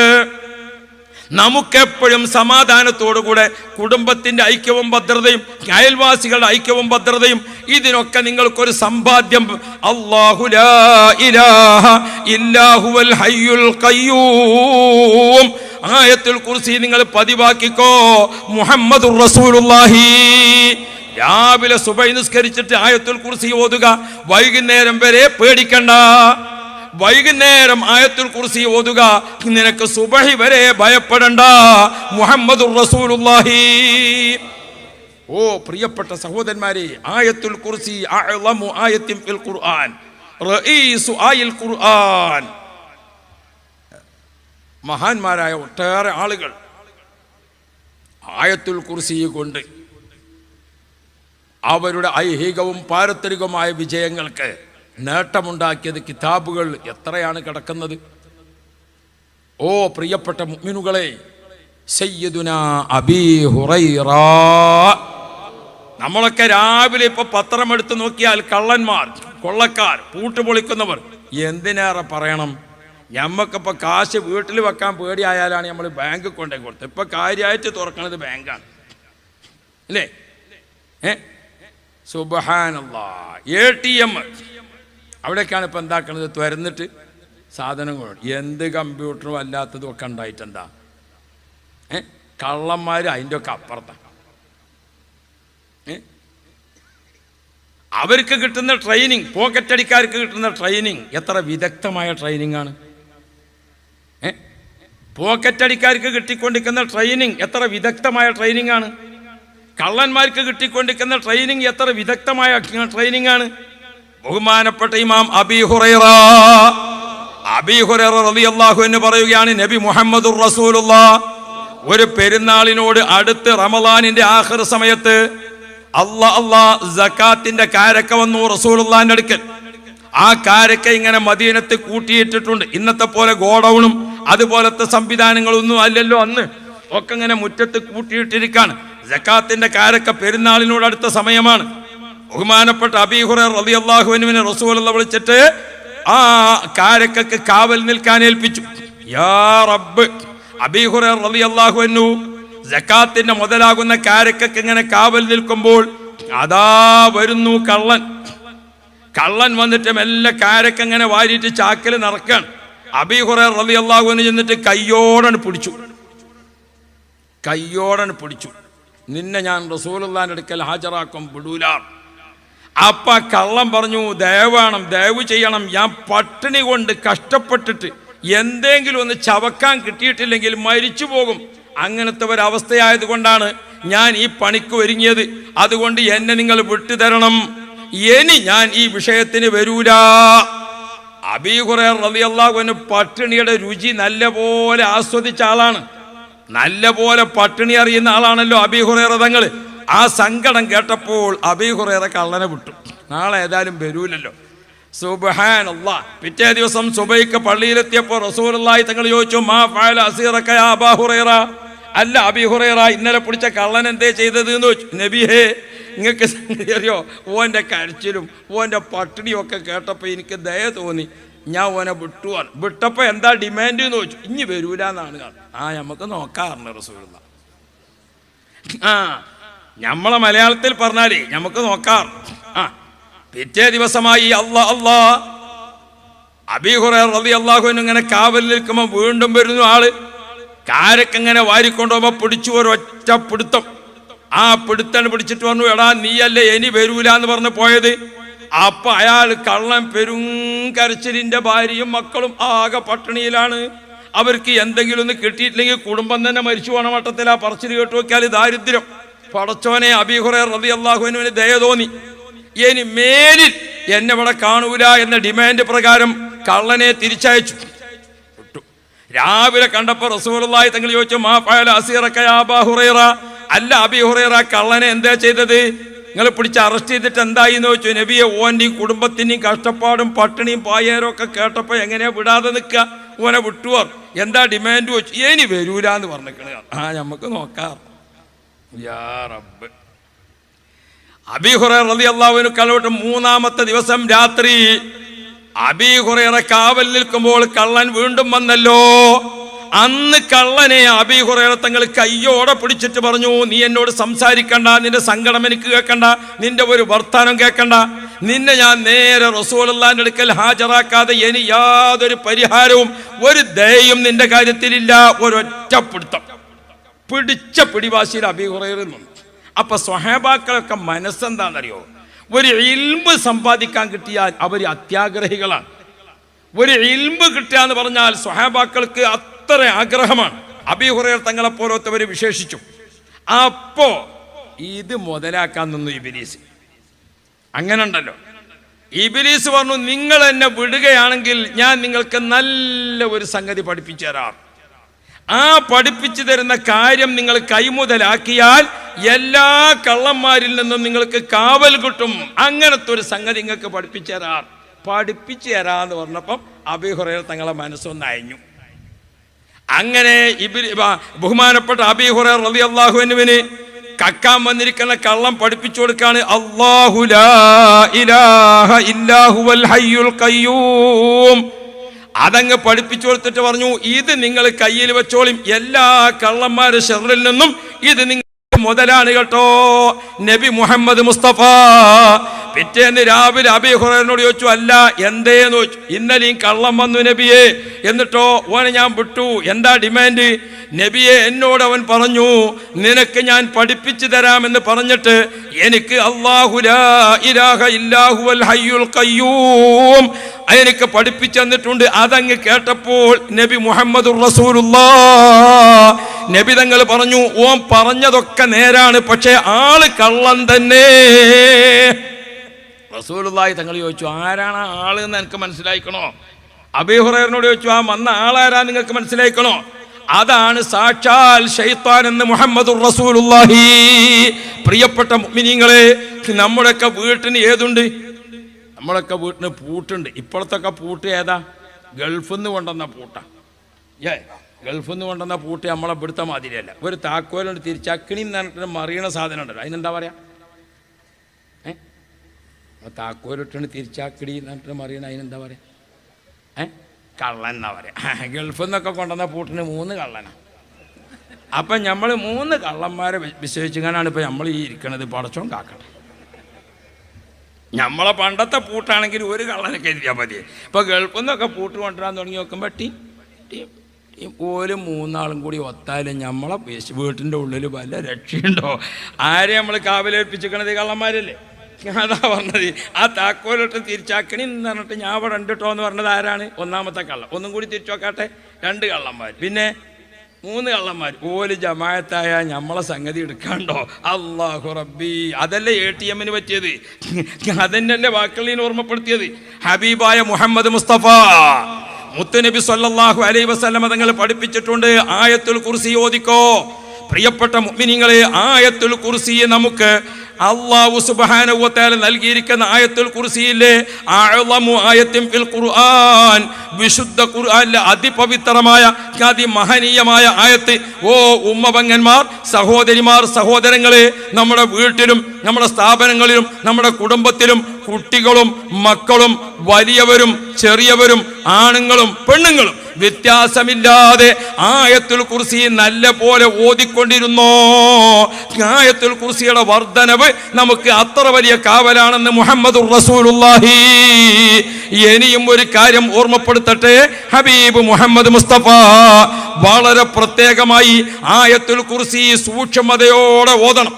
നമുക്കെപ്പോഴും സമാധാനത്തോടുകൂടെ കുടുംബത്തിന്റെ ഐക്യവും ഭദ്രതയും അയൽവാസികളുടെ ഐക്യവും ഭദ്രതയും ഇതിനൊക്കെ നിങ്ങൾക്കൊരു സമ്പാദ്യം അല്ലാഹു ലാ ഇലാഹ ഇല്ലാ ഹുവൽ ഹയ്യുൽ ഖയ്യൂം ആയത്തുൽ കുർസി നിങ്ങൾ പതിവാക്കിക്കോ. മുഹമ്മദുർ റസൂലുള്ളാഹി. രാവിലെ സുബഹി നിസ്കരിച്ചിട്ട് ആയത്തുൽ കുർസി ഓതുക. വൈകുന്നേരം വരെ പേടിക്കണ്ട. വൈകുന്നേരം ആയത്തുൽ കുർസി ഓതുക. നിനക്ക് സുബഹി വരെ ഭയപ്പെടണ്ട. മുഹമ്മദുർ റസൂലുള്ളാഹി. ഓ പ്രിയപ്പെട്ട സഹോദരന്മാരെ, ആയത്തുൽ കുർസി അഅ്ളമു ആയത്തിൻ ഫിൽ ഖുർആൻ, റഈസു ആയിൽ ഖുർആൻ. മഹാന്മാരായ ഒട്ടേറെ ആളുകൾ ആയത്തുൽ കുർസി കൊണ്ട് അവരുടെ ഐഹികവും പാരത്രികവുമായ വിജയങ്ങൾക്ക് നേട്ടമുണ്ടാക്കിയത് കിതാബുകൾ എത്രയാണ് കിടക്കുന്നത്. ഓ പ്രിയപ്പെട്ട മുഅ്മിനുകളെ, സയ്യിദുനാ അബീ ഹുറൈറ. നമ്മളൊക്കെ രാവിലെ ഇപ്പൊ പത്രം എടുത്ത് നോക്കിയാൽ കള്ളന്മാർ, കൊള്ളക്കാർ, പൂട്ടുപൊളിക്കുന്നവർ, എന്തിനേറെ പറയണം. ഞമ്മക്കിപ്പോ കാശ് വീട്ടിൽ വെക്കാൻ പേടിയായാലാണ് നമ്മൾ ബാങ്ക് കൊണ്ടേ കൊടുത്തത്. ഇപ്പൊ കാര്യമായിട്ട് തുറക്കണത് ബാങ്കാണ് അല്ലേ? സുബ്ഹാനല്ലാഹ്. ATM അവിടേക്കാണ് ഇപ്പം എന്താക്കണത്, തുറന്നിട്ട് സാധനങ്ങൾ. എന്ത് കമ്പ്യൂട്ടറും അല്ലാത്തതും ഒക്കെ ഉണ്ടായിട്ടെന്താ, കള്ളന്മാർ അതിൻ്റെ ഒക്കെ അപ്പുറത്താണ്. അവർക്ക് കിട്ടുന്ന ട്രെയിനിങ്, പോക്കറ്റടിക്കാർക്ക് കിട്ടുന്ന ട്രെയിനിങ് എത്ര വിദഗ്ധമായ ട്രെയിനിങ് ആണ്. പോക്കറ്റടിക്കാർക്ക് കിട്ടിക്കൊണ്ടിരിക്കുന്ന ട്രെയിനിങ് എത്ര വിദഗ്ധമായ ട്രെയിനിങ് ആണ്. കള്ളന്മാർക്ക് കിട്ടിക്കൊണ്ടിരിക്കുന്ന ട്രെയിനിങ് എത്ര വിദഗ്ധമായ ട്രെയിനിങ് ആണ്. ബഹുമാനപ്പെട്ട ഇമാം അബീ ഹുറൈറ റളിയല്ലാഹു അൻഹു പറയുകയാണ്, നബി മുഹമ്മദുർ റസൂലുള്ളാഹ് ഒരു പെരുന്നാളിനോട് അടുത്ത് റമളാനിന്റെ ആഖിർ സമയത്ത് സക്കാത്തിന്റെ കാരക്ക വന്നു റസൂലുള്ളാഹിന്റെ അടുക്കൽ. ആ കാരക്ക ഇങ്ങനെ മദീനത്ത് കൂട്ടിയിട്ടിട്ടുണ്ട്. ഇന്നത്തെ പോലെ ഗോഡൌണും അതുപോലത്തെ സംവിധാനങ്ങളൊന്നും അല്ലല്ലോ അന്ന്. ഒക്കെ ഇങ്ങനെ മുറ്റത്ത് കൂട്ടിയിട്ടിരിക്കാണ്. സക്കാത്തിന്റെ കാരക്ക പെരുന്നാളിനോട് അടുത്ത സമയമാണ്. ബഹുമാനപ്പെട്ട അബീ ഹുറൈറ റളിയല്ലാഹു അൻഹുവിനെ റസൂലുള്ളാഹി വിളിച്ചിട്ട് ആ കാരക്കക്ക് കാവൽ നിൽക്കാൻ ഏൽപ്പിച്ചു. യാ റബ്ബ്, അബീ ഹുറൈറ റളിയല്ലാഹു അൻഹു സക്കാത്തിന്റെ മുതലാകുന്ന കാരക്കക്ക് ഇങ്ങനെ കാവൽ നിൽക്കുമ്പോൾ അതാ വരുന്നു കള്ളൻ വന്നിട്ട് മെല്ലെ കാരക്ക ഇങ്ങനെ വാരിയിട്ട് ചാക്കിൽ നിറക്കാണ്. അബീ ഹുറൈറ റളിയല്ലാഹു അൻഹു ചെന്നിട്ട് കയ്യോടാണ് പിടിച്ചു. നിന്നെ ഞാൻ റസൂലുള്ളാഹിന്റെ അടുക്കൽ ഹാജരാക്കും, വിടൂല. അപ്പ കള്ളൻ പറഞ്ഞു, ദയവ് ചെയ്യണം, ഞാൻ പട്ടിണി കൊണ്ട് കഷ്ടപ്പെട്ടിട്ട് എന്തെങ്കിലും ഒന്ന് ചവക്കാൻ കിട്ടിയിട്ടില്ലെങ്കിൽ മരിച്ചു പോകും. അങ്ങനത്തെ ഒരവസ്ഥയായത് കൊണ്ടാണ് ഞാൻ ഈ പണിക്ക് ഒരുങ്ങിയത്. അതുകൊണ്ട് എന്നെ നിങ്ങൾ വിട്ടുതരണം. ഇനി ഞാൻ ഈ വിഷയത്തിന് വരൂല. അബീ ഹുറൈറ റളിയല്ലാഹു അൻഹു പട്ടിണിയുടെ രുചി നല്ലപോലെ ആസ്വദിച്ച ആളാണ്. നല്ലപോലെ പട്ടിണി അറിയുന്ന ആളാണല്ലോ അബീ ഹുറൈറ തങ്ങൾ. ആ സങ്കടം കേട്ടപ്പോൾ അബീ ഹുറൈറ കള്ളനെ വിട്ടു. നാളെ ഏതായാലും വരൂലല്ലോ. സുബ്ഹാനല്ലാഹ്. പിറ്റേ ദിവസം സുബൈക്ക് പള്ളിയിലെത്തിയപ്പോൾ റസൂലുള്ളാഹി തങ്ങൾ ചോദിച്ചു, മാ ഫഅല അസീറക യാ അബാ ഹുറൈറ. അല്ല അബീ ഹുറൈറ, ഇന്നലെ പിടിച്ച കള്ളൻ എന്തേ ചെയ്തത് എന്ന് ചോദിച്ചു. നബിയേ, നിങ്ങൾക്ക് അറിയോ, ഓൻ്റെ കരച്ചിലും ഓൻ്റെ പട്ടിണിയും ഒക്കെ കേട്ടപ്പോൾ എനിക്ക് ദയ തോന്നി. ഞാൻ ഓനെ വിട്ടപ്പോൾ എന്താ ഡിമാൻഡ് എന്ന് ചോദിച്ചു. ഇനി വരൂല എന്നാണ്. നമുക്ക് നോക്കാറുണ്ട് റസൂലുള്ളാഹി. നമ്മളെ മലയാളത്തിൽ പറഞ്ഞാലേ നമുക്ക് നോക്കാം. പിറ്റേ ദിവസമായി അബീ ഹുറൈറ റളിയല്ലാഹു അൻഹു ഇങ്ങനെ കാവൽ നിൽക്കുമ്പോൾ വീണ്ടും വരുന്നു ആള്. കാരക്കങ്ങനെ വാരിക്കൊണ്ടുപോകുമ്പോൾ പിടിച്ചു ഒരൊറ്റ പിടുത്തം. ആ പിടുത്തം പിടിച്ചിട്ട് പറഞ്ഞു, എടാ നീയല്ലേ ഇനി വരൂല എന്ന് പറഞ്ഞ് പോയത്. അപ്പൊ അയാൾ കള്ളൻ കരച്ചിലിന്റെ ഭാര്യയും മക്കളും ആകെ പട്ടിണിയിലാണ്. അവർക്ക് എന്തെങ്കിലും ഒന്ന് കിട്ടിയിട്ടില്ലെങ്കിൽ കുടുംബം തന്നെ മരിച്ചു പോണ മട്ടത്തിൽ ആ പറച്ചിൽ കേട്ടു നോക്കിയാൽ ദാരിദ്ര്യം. പടച്ചോനെ, അബീ ഹുറൈറ റളിയല്ലാഹു അൻഹുവിന് ദയ തോന്നി. ഇനി മേലിൽ എന്നെ ഇവിടെ കാണൂല എന്ന ഡിമാൻഡ് പ്രകാരം കള്ളനെ തിരിച്ചയച്ചു. രാവിലെ കണ്ടപ്പോൾ റസൂലുള്ളാഹി തങ്ങൾ ചോദിച്ചു, മാ ഫഅല അസീറക യാ അബാ ഹുറൈറ. അല്ല അബീ ഹുറൈറ, കള്ളനെ എന്താ ചെയ്തത്? നിങ്ങൾ പിടിച്ച് അറസ്റ്റ് ചെയ്തിട്ട് എന്തായി എന്ന് ചോദിച്ചു. നബിയെ, ഓൻ്റെയും കുടുംബത്തിൻ്റെയും കഷ്ടപ്പാടും പട്ടിണിയും പായേരും ഒക്കെ കേട്ടപ്പോൾ എങ്ങനെയാ വിടാതെ നിൽക്കുക? ഓനെ വിട്ടുപോർ. എന്താ ഡിമാൻഡ് ചോദിച്ചു. ഇനി വരൂല എന്ന് പറഞ്ഞിരിക്കണ. നമുക്ക് നോക്കാം. യാ റബ്ബ്. അബീ ഹുറൈറ റളിയല്ലാഹു അൻഹു കലോട്ട് മൂന്നാമത്തെ ദിവസം രാത്രി അബീ ഹുറൈറ കാവൽ നിൽക്കുമ്പോൾ കള്ളൻ വീണ്ടും വന്നല്ലോ. അന്ന് കള്ളനെ അബീ ഹുറൈറ തങ്ങൾ കയ്യോടെ പിടിച്ചിട്ട് പറഞ്ഞു, നീ എന്നോട് സംസാരിക്കണ്ട, നിന്റെ സങ്കടം എനിക്ക് കേൾക്കണ്ട, നിന്റെ ഒരു വർത്താനം കേൾക്കണ്ട, നിന്നെ ഞാൻ നേരെ റസൂലുള്ളാഹിന്റെ അടുക്കൽ ഹാജരാക്കാതെ ഇനി യാതൊരു പരിഹാരവും ഒരു ദയയും നിന്റെ കാര്യത്തിലില്ല. ഒരൊറ്റ പിടിച്ച പിടിവാശിയിൽ അബീ ഹുറൈറ നിന്നു. അപ്പൊ സ്വഹാബാക്കളൊക്കെ മനസ്സെന്താണെന്നറിയോ? ഒരു ഇൽമ് സമ്പാദിക്കാൻ കിട്ടിയാൽ അവർ അത്യാഗ്രഹികളാണ്. ഒരു ഇൽമ് കിട്ടുക എന്ന് പറഞ്ഞാൽ സ്വഹാബാക്കൾക്ക് അത്ര ആഗ്രഹമാണ്. അബീ ഹുറൈറ തങ്ങളെ പോലത്തവർ വിശേഷിച്ചു. അപ്പോ ഇത് മുതലാക്കാൻ നിന്നു ഇബ്ലീസ്. അങ്ങനെ ഉണ്ടല്ലോ, ഇബ്ലീസ് പറഞ്ഞു, നിങ്ങൾ എന്നെ വിടുകയാണെങ്കിൽ ഞാൻ നിങ്ങൾക്ക് നല്ല ഒരു സംഗതി പഠിപ്പിച്ചു തരാം. ആ പഠിപ്പിച്ചു തരുന്ന കാര്യം നിങ്ങൾ കൈമുതലാക്കിയാൽ എല്ലാ കള്ളന്മാരിൽ നിന്നും നിങ്ങൾക്ക് കാവൽ കിട്ടും. അങ്ങനത്തെ ഒരു സംഗതി നിങ്ങൾക്ക് പഠിപ്പിച്ചു തരാന്ന് പറഞ്ഞപ്പം അബീ ഹുറൈറ തങ്ങളെ മനസ്സൊന്ന് അയഞ്ഞു. അങ്ങനെ ബഹുമാനപ്പെട്ട അബീ ഹുറൈറ റളിയല്ലാഹു അൻഹുവിന് കക്കാൻ വന്നിരിക്കുന്ന കള്ളം പഠിപ്പിച്ചു കൊടുക്കാണ്. അല്ലാഹു ലാ ഇലാഹ ഇല്ലാ ഹുവൽ ഹയ്യുൽ ഖയ്യൂം. അതങ്ങ് പഠിപ്പിച്ചു കൊടുത്തിട്ട് പറഞ്ഞു, ഇത് നിങ്ങൾ കയ്യിൽ വെച്ചോളും, എല്ലാ കള്ളന്മാരുടെ ഷർറിൽ നിന്നും ഇത് നിങ്ങൾ മുതലാണ് കേട്ടോ. നബി മുഹമ്മദ് മുസ്തഫ പിറ്റേന്ന് രാവിലെ അബീ ഹുറൈറയോട് ചോദിച്ചു, അല്ല എന്തേന്ന് ചോദിച്ചു. ഇന്നലെയും കള്ളം വന്നു നബിയെ, എന്നിട്ടോ ഓനെ ഞാൻ വിട്ടു, എന്താ ഡിമാൻഡ്? നബിയെ, എന്നോട് അവൻ പറഞ്ഞു നിനക്ക് ഞാൻ പഠിപ്പിച്ചു തരാമെന്ന് പറഞ്ഞിട്ട് എനിക്ക് അല്ലാഹു ലാ ഇലാഹ ഇല്ലാ ഹുവൽ ഹയ്യുൽ ഖയ്യൂം എനിക്ക് പഠിപ്പിച്ചു തന്നിട്ടുണ്ട്. അതങ്ങ് കേട്ടപ്പോൾ നബി മുഹമ്മദുർ റസൂലുള്ളാഹ് നബി തങ്ങൾ പറഞ്ഞു, ഓൻ പറഞ്ഞതൊക്കെ നേരാണ്, പക്ഷേ ആള് കള്ളൻ തന്നെ. റസൂലുള്ളാഹി തങ്ങൾ ചോദിച്ചു, ആരാണ് ആ ആള് എന്ന് എനിക്ക് മനസ്സിലായിക്കണോ? അബീ ഹുറൈറയോട് ചോദിച്ചു, ആ വന്ന ആളാരാ നിങ്ങൾക്ക് മനസ്സിലായിക്കണോ? അതാണ് സാക്ഷാൽ ശൈത്താൻ എന്ന് മുഹമ്മദുർ റസൂലുള്ളാഹി. പ്രിയപ്പെട്ട മുഅ്മിനീങ്ങളെ, നമ്മുടെയൊക്കെ വീട്ടിന് ഏതുണ്ട്? നമ്മളൊക്കെ വീട്ടിന് പൂട്ടുണ്ട്. ഇപ്പോഴത്തൊക്കെ പൂട്ട് ഏതാ? ഗൾഫിൽ നിന്ന് കൊണ്ടുവന്ന പൂട്ടാ. ഗൾഫിൽ നിന്ന് കൊണ്ടുവന്ന പൂട്ട് നമ്മളെ ഇവിടുത്തെ മാതിരിയല്ല. ഒരു താക്കോലുണ്ട്, തിരിച്ചക്കിണി എന്ന് പറഞ്ഞിട്ട് മറിയണ സാധനം ഉണ്ടല്ലോ, അതിനെന്താ പറയാ? താക്കോലിട്ടാണ് തിരിച്ചാക്കിടി എന്ന് പറഞ്ഞിട്ട് മറിയണ, അതിനെന്താ പറയാ? കള്ളൻ എന്നാ പറയാ. ഗൾഫിൽ നിന്നൊക്കെ കൊണ്ടുവന്ന പൂട്ടിന് 3 കള്ളനാണ്. അപ്പം നമ്മൾ 3 കള്ളന്മാരെ വിശ്വസിച്ചാണ് ഇപ്പം നമ്മൾ ഈ ഇരിക്കണത്. പടച്ചോൻ കാക്കട്ടെ. നമ്മളെ പണ്ടത്തെ പൂട്ടാണെങ്കിൽ ഒരു കള്ളനൊക്കെ എഴുതിയാൽ മതി. ഇപ്പോൾ ഗൾഫിൽ നിന്നൊക്കെ പൂട്ട് കൊണ്ടുവരാൻ തുടങ്ങി നോക്കുമ്പോൾ ഓല് 3 ആളും കൂടി ഒത്താലും നമ്മളെ വീട്ടിൻ്റെ ഉള്ളിൽ വല്ല രക്ഷയുണ്ടോ? ആരെ നമ്മൾ കാവലേൽപ്പിച്ചിരിക്കണത്? കള്ളന്മാരല്ലേ. അതാ പറഞ്ഞത്. ആ താക്കോലിട്ട് തിരിച്ചാക്കണി എന്ന് പറഞ്ഞിട്ട് ഞാൻ അവിടെ ഉണ്ട് കേട്ടോ എന്ന് പറഞ്ഞത് ആരാണ്? ഒന്നാമത്തെ കള്ളം. ഒന്നും കൂടി തിരിച്ചു നോക്കാട്ടെ, 2 കള്ളന്മാർ, പിന്നെ 3 കള്ളന്മാർ. ഓല് ജമാഅത്തായ നമ്മളെ സംഗതി എടുക്കാണ്ടോ? അല്ലാഹു റബ്ബി, അതല്ലേ ATM പറ്റിയത്, അതെന്നല്ലേ വാക്കുകളിനെ ഓർമ്മപ്പെടുത്തിയത്. ഹബീബായ മുഹമ്മദ് മുസ്തഫ മുത്തുനബി സല്ലല്ലാഹു അലൈഹി വസല്ലം തങ്ങൾ പഠിപ്പിച്ചിട്ടുണ്ട്, ആയത്തുൽ കുർസി ഓതിക്കോ. പ്രിയപ്പെട്ട മുഅ്മിനീങ്ങളെ, ആയത്തുൽ കുർസി നമുക്ക് അല്ലാഹു സുബ്ഹാനഹു വ തആല നൽകിയിരിക്കുന്ന ആയത്തുൽ കുർസിയിലെ അഅ്ളമു ആയത്തിൻ ഫിൽ ഖുർആൻ, വിശുദ്ധ ഖുർആനിലെ അതിപവിത്രമായ അതിമഹനീയമായ ആയത്ത്. ഓ ഉമ്മപങ്ങന്മാർ, സഹോദരിമാർ, സഹോദരങ്ങളെ, നമ്മുടെ വീട്ടിലും നമ്മുടെ സ്ഥാപനങ്ങളിലും നമ്മുടെ കുടുംബത്തിലും കുട്ടികളും മക്കളും വലിയവരും ചെറിയവരും ആണുങ്ങളും പെണ്ണുങ്ങളും വ്യത്യാസമില്ലാതെ ആയത്തുൽ കുർസി നല്ല പോലെ ഓതിക്കൊണ്ടിരുന്നോ. ആയത്തുൽ കുർസിയുടെ വർധനവ് നമുക്ക് അത്ര വലിയ കാവലാണെന്ന് മുഹമ്മദുർ റസൂലുള്ളാഹി. ഇനിയും ഒരു കാര്യം ഓർമ്മപ്പെടുത്തട്ടെ, ഹബീബ് മുഹമ്മദ് മുസ്തഫ വളരെ പ്രത്യേകമായി ആയത്തുൽ കുർസി സൂക്ഷ്മതയോടെ ഓതണം.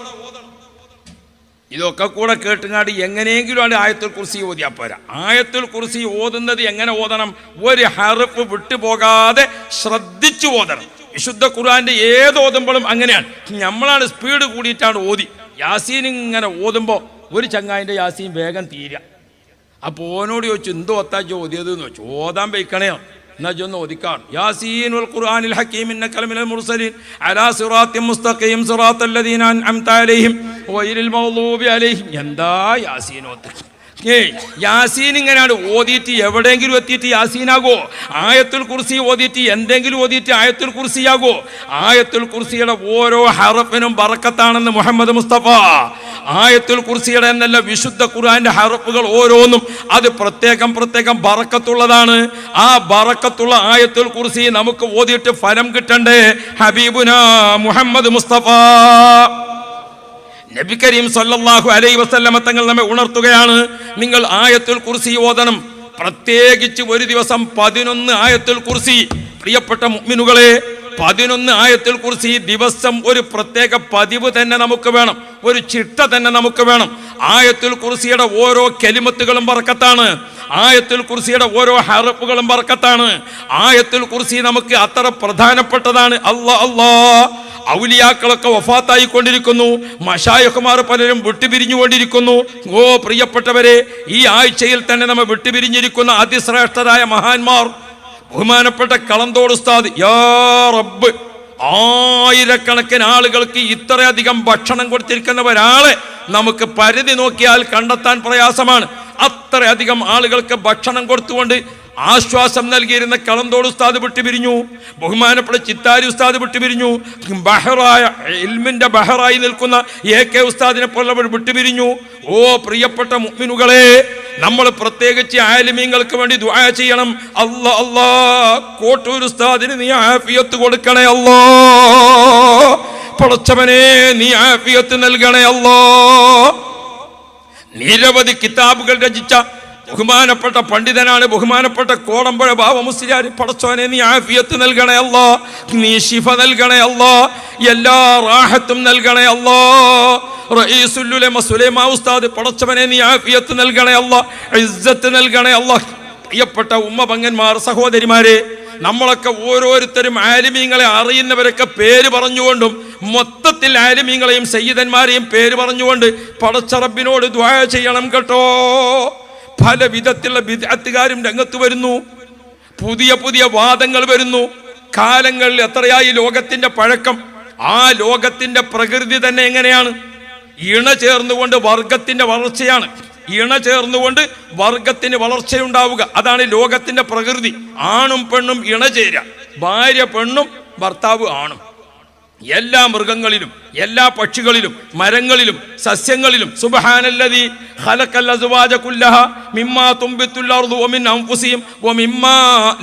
ഇതൊക്കെ കൂടെ കേട്ടുങ്ങാണ്ട് എങ്ങനെയെങ്കിലും ആണ് ആയത്തുൽ കുർസി ഓതിയാൽ പോരാ. ആയത്തുൽ കുർസി ഓതുന്നത് എങ്ങനെ ഓതണം? ഒരു ഹർഫ് വിട്ടുപോകാതെ ശ്രദ്ധിച്ചു ഓതണം. വിശുദ്ധ ഖുർആന്റെ ഏത് ഓതുമ്പോഴും അങ്ങനെയാണ്. നമ്മളാണ് സ്പീഡ് കൂടിയിട്ടാണ് ഓതി. യാസീൻ ഇങ്ങനെ ഓതുമ്പോൾ ഒരു ചങ്ങായിൻ്റെ യാസീൻ വേഗം തീരുക. അപ്പോൾ ഓനോട് ചോദിച്ചു, എന്തോ ഒത്താച്ചോ ഓതിയത് എന്ന് ചോദിച്ചു. ഓതാൻ വയ്ക്കണയോ? എന്നാ ചൊന്ന് ഓദിക്കാണ്. യാസീൻ വൽ ഖുർആനിൽ ഹകീം ഇന്നക ലമിനൽ മുർസലീൻ അലാ സിറാത്തിൻ മുസ്തഖീം സിറാത്തൽ ലദീന അൻഅംത അലൈഹിം ഗൈറിൽ മഗ്ദൂബി അലൈഹിം. എന്താ യാസീൻ ഓത്ത്? യാസീൻ ഇങ്ങനെയാണ് ഓതിയിട്ട് എവിടെയെങ്കിലും എത്തിയിട്ട് യാസീനാകോ? ആയത്തുൽ കുർസി ഓതിയിട്ട് എന്തെങ്കിലും ഓതിയിട്ട് ആയത്തുൽ കുർസിയാകോ? ആയത്തുൽ കുർസിയുടെ ഓരോ ഹറഫിനും ബറക്കത്താണെന്ന് മുഹമ്മദ് മുസ്തഫ. ആയത്തുൽ കുർസിയുടെ എന്നല്ല, വിശുദ്ധ ഖുർആന്റെ ഹറഫുകൾ ഓരോന്നും അത് പ്രത്യേകം പ്രത്യേകം ബറക്കത്തുള്ളതാണ്. ആ ബറക്കത്തുള്ള ആയത്തുൽ കുർസി നമുക്ക് ഓതിയിട്ട് ഫലം കിട്ടണ്ടേ? ഹബീബുനാ മുഹമ്മദ് മുസ്തഫ നബി കരീം സല്ലല്ലാഹു അലൈഹി വസല്ലമ തങ്ങൾ നമ്മെ ഉണർത്തുകയാണ്, നിങ്ങൾ ആയത്തുൽ കുർസി ഓതണം. പ്രത്യേകിച്ച് ഒരു ദിവസം 11 ആയത്തുൽ കുർസി. പ്രിയപ്പെട്ട മുഅ്മിനുകളെ, 11 ആയത്തുൽ കുർസി ദിവസം ഒരു പ്രത്യേക പതിവ് തന്നെ നമുക്ക് വേണം, ഒരു ചിട്ട തന്നെ നമുക്ക് വേണം. ആയത്തുൽ കുർസിയുടെ ഓരോ കലിമത്തുകളും ബർക്കത്താണ്. ആയത്തുൽ കുർസിയുടെ ഓരോ ഹറഫുകളും ബർക്കത്താണ്. ആയത്തുൽ കുർസി നമുക്ക് അത്ര പ്രധാനപ്പെട്ടതാണ്. അല്ലാ ഔലിയാക്കളൊക്കെ വഫാത്തായിക്കൊണ്ടിരിക്കുന്നു, മശായിഖുമാർ പലരും വിട്ടുപിരിഞ്ഞുകൊണ്ടിരിക്കുന്നു. ഓ പ്രിയപ്പെട്ടവരെ, ഈ ആഴ്ചയിൽ തന്നെ നമ്മൾ വിട്ടുപിരിഞ്ഞിരിക്കുന്ന അതിശ്രേഷ്ഠരായ മഹാന്മാർ, ബഹുമാനപ്പെട്ട കളന്തോട് ഉസ്താദ്, യാ റബ്ബ്, ആയിരക്കണക്കിന് ആളുകൾക്ക് ഇത്രയധികം ഭക്ഷണം കൊടുത്തിരിക്കുന്ന ഒരാളെ നമുക്ക് പരിധി നോക്കിയാൽ കണ്ടെത്താൻ പ്രയാസമാണ്. അത്രയധികം ആളുകൾക്ക് ഭക്ഷണം കൊടുത്തുകൊണ്ട് ആശ്വാസം നൽകിയിരുന്ന കളന്തോട് ഉസ്താദ് വിട്ടുപിരിഞ്ഞു. ബഹുമാനപ്പെട്ട ചിത്താരി ഉസ്താദ് വിട്ടുപിരിഞ്ഞു. ബഹറായ ഇൽമിന്റെ ബഹറായി നിൽക്കുന്ന AK ഉസ്താദിനെ പോലുള്ളവർ വിട്ടുപിരിഞ്ഞു. ഓ പ്രിയപ്പെട്ട മുഅ്മിനുകളെ, നമ്മൾ പ്രത്യേകിച്ച് ആലിമീങ്ങൾക്ക് വേണ്ടി ദുആ ചെയ്യണം. അല്ലാ അല്ലാ, കോട്ടൂർ ഉസ്താദിന് നീ ആഫിയത്ത് കൊടുക്കണേ അല്ലാ. പടച്ചവനെ നീ ആഫിയത്ത് നൽകണേ അല്ലാ. നിരവധി കിതാബുകൾ രചിച്ച ബഹുമാനപ്പെട്ട പണ്ഡിതനാണ് ബഹുമാനപ്പെട്ട കോടമ്പുഴ ബാവ മുസ്ലിയാർ. പടച്ചോനെ നീ ആഫിയത്ത് നൽകണേ അല്ലാ, നീ ശിഫ നൽകണേ അല്ലാ, എല്ലാ റാഹത്തും നൽകണേ അല്ലാ. റഈസുൽ ഉലമ സുലൈമാ ഉസ്താദ്, പടച്ചവനെ നീ ആഫിയത്ത് നൽകണേ അല്ലാ, ഇസ്സത്ത് നൽകണേ അല്ലാ. പ്രിയപ്പെട്ട ഉമ്മ പങ്ങന്മാർ, സഹോദരിമാരെ, നമ്മളൊക്കെ ഓരോരുത്തരും ആലിമീങ്ങളെ അറിയുന്നവരൊക്കെ പേര് പറഞ്ഞുകൊണ്ടും മൊത്തത്തിൽ ആലിമീങ്ങളെയും സയ്യിദന്മാരെയും പേര് പറഞ്ഞുകൊണ്ട് പടച്ച റബ്ബിനോട് ദുആ ചെയ്യണം കേട്ടോ. പല വിധത്തിലുള്ള ബിദ്അത്തുകാരും രംഗത്ത് വരുന്നു, പുതിയ പുതിയ വാദങ്ങൾ വരുന്നു. കാലങ്ങളിൽ എത്രയായി ലോകത്തിന്റെ പഴക്കം. ആ ലോകത്തിന്റെ പ്രകൃതി തന്നെ എങ്ങനെയാണ്? ഇണ ചേർന്നുകൊണ്ട് വർഗത്തിന്റെ വളർച്ചയാണ്. ഇണ ചേർന്നുകൊണ്ട് വർഗത്തിന് വളർച്ചയുണ്ടാവുക, അതാണ് ലോകത്തിന്റെ പ്രകൃതി. ആണും പെണ്ണും ഇണ ചേരുക, ഭാര്യ പെണ്ണും ഭർത്താവ് ആണും. എല്ലാ മൃഗങ്ങളിലും, എല്ലാ പക്ഷികളിലും, മരങ്ങളിലും, സസ്യങ്ങളിലും സുബ്ഹാനല്ലദീ ഖലഖൽ അസ്വാജ കുല്ലഹ മിമ്മാ തുംബിത്തുൽ അർദു വമിൻ അൻഫുസിഹിം വമിമ്മാ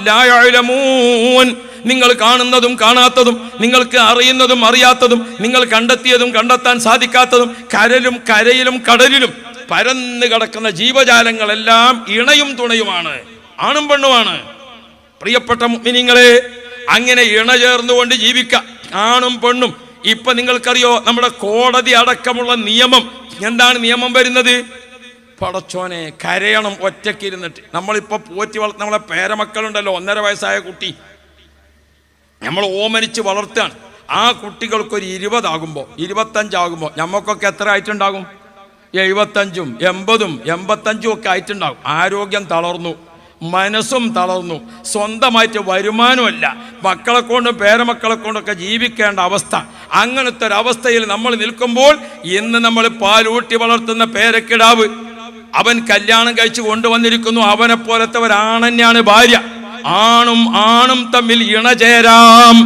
ലാ യഅലമൂൻ. നിങ്ങൾ കാണുന്നതും കാണാത്തതും, നിങ്ങൾക്ക് അറിയുന്നതും അറിയാത്തതും, നിങ്ങൾ കണ്ടെത്തിയതും കണ്ടെത്താൻ സാധിക്കാത്തതും, കരലും കരയിലും കടലിലും പരന്നു കിടക്കുന്ന ജീവജാലങ്ങളെല്ലാം ഇണയും തുണയുമാണ്, ആണും പെണ്ണുമാണ്. പ്രിയപ്പെട്ട മുഅ്മിനീങ്ങളെ, അങ്ങനെ ഇണ ചേർന്നുകൊണ്ട് ജീവിക്കാം, ആണും പെണ്ണും. ഇപ്പൊ നിങ്ങൾക്കറിയോ, നമ്മുടെ കോടതി അടക്കമുള്ള നിയമം എന്താണ് നിയമം വരുന്നത്? പടച്ചോനെ, കരയണം ഒറ്റയ്ക്ക് ഇരുന്നിട്ട്. നമ്മളിപ്പോ പോറ്റി വളർത്തുന്ന നമ്മളെ പേരമക്കളുണ്ടല്ലോ, 1.5 വയസ്സായ കുട്ടി, നമ്മൾ ഓമനിച്ച് വളർത്തുകയാണ്. ആ കുട്ടികൾക്കൊരു 20 ആകുമ്പോൾ 25 ആകുമ്പോൾ നമുക്കൊക്കെ എത്ര ആയിട്ടുണ്ടാകും? 75ഉം 80ഉം 85ഉം ഒക്കെ ആയിട്ടുണ്ടാകും. ആരോഗ്യം തളർന്നു, മനസ്സും തളർന്നു, സ്വന്തമായിട്ട് വരുമാനമല്ല, മക്കളെ കൊണ്ടും പേരമക്കളെ കൊണ്ടൊക്കെ ജീവിക്കേണ്ട അവസ്ഥ. അങ്ങനത്തെ ഒരു അവസ്ഥയിൽ നമ്മൾ നിൽക്കുമ്പോൾ ഇന്ന് നമ്മൾ പാലൂട്ടി വളർത്തുന്ന പേരക്കിടാവ്, അവൻ കല്യാണം കഴിച്ച് കൊണ്ടുവന്നിരിക്കുന്നു. അവനെ പോലത്തെ ഒരാണെന്നെയാണ് ഭാര്യ. ആണും തമ്മിൽ ഇണചേരാം.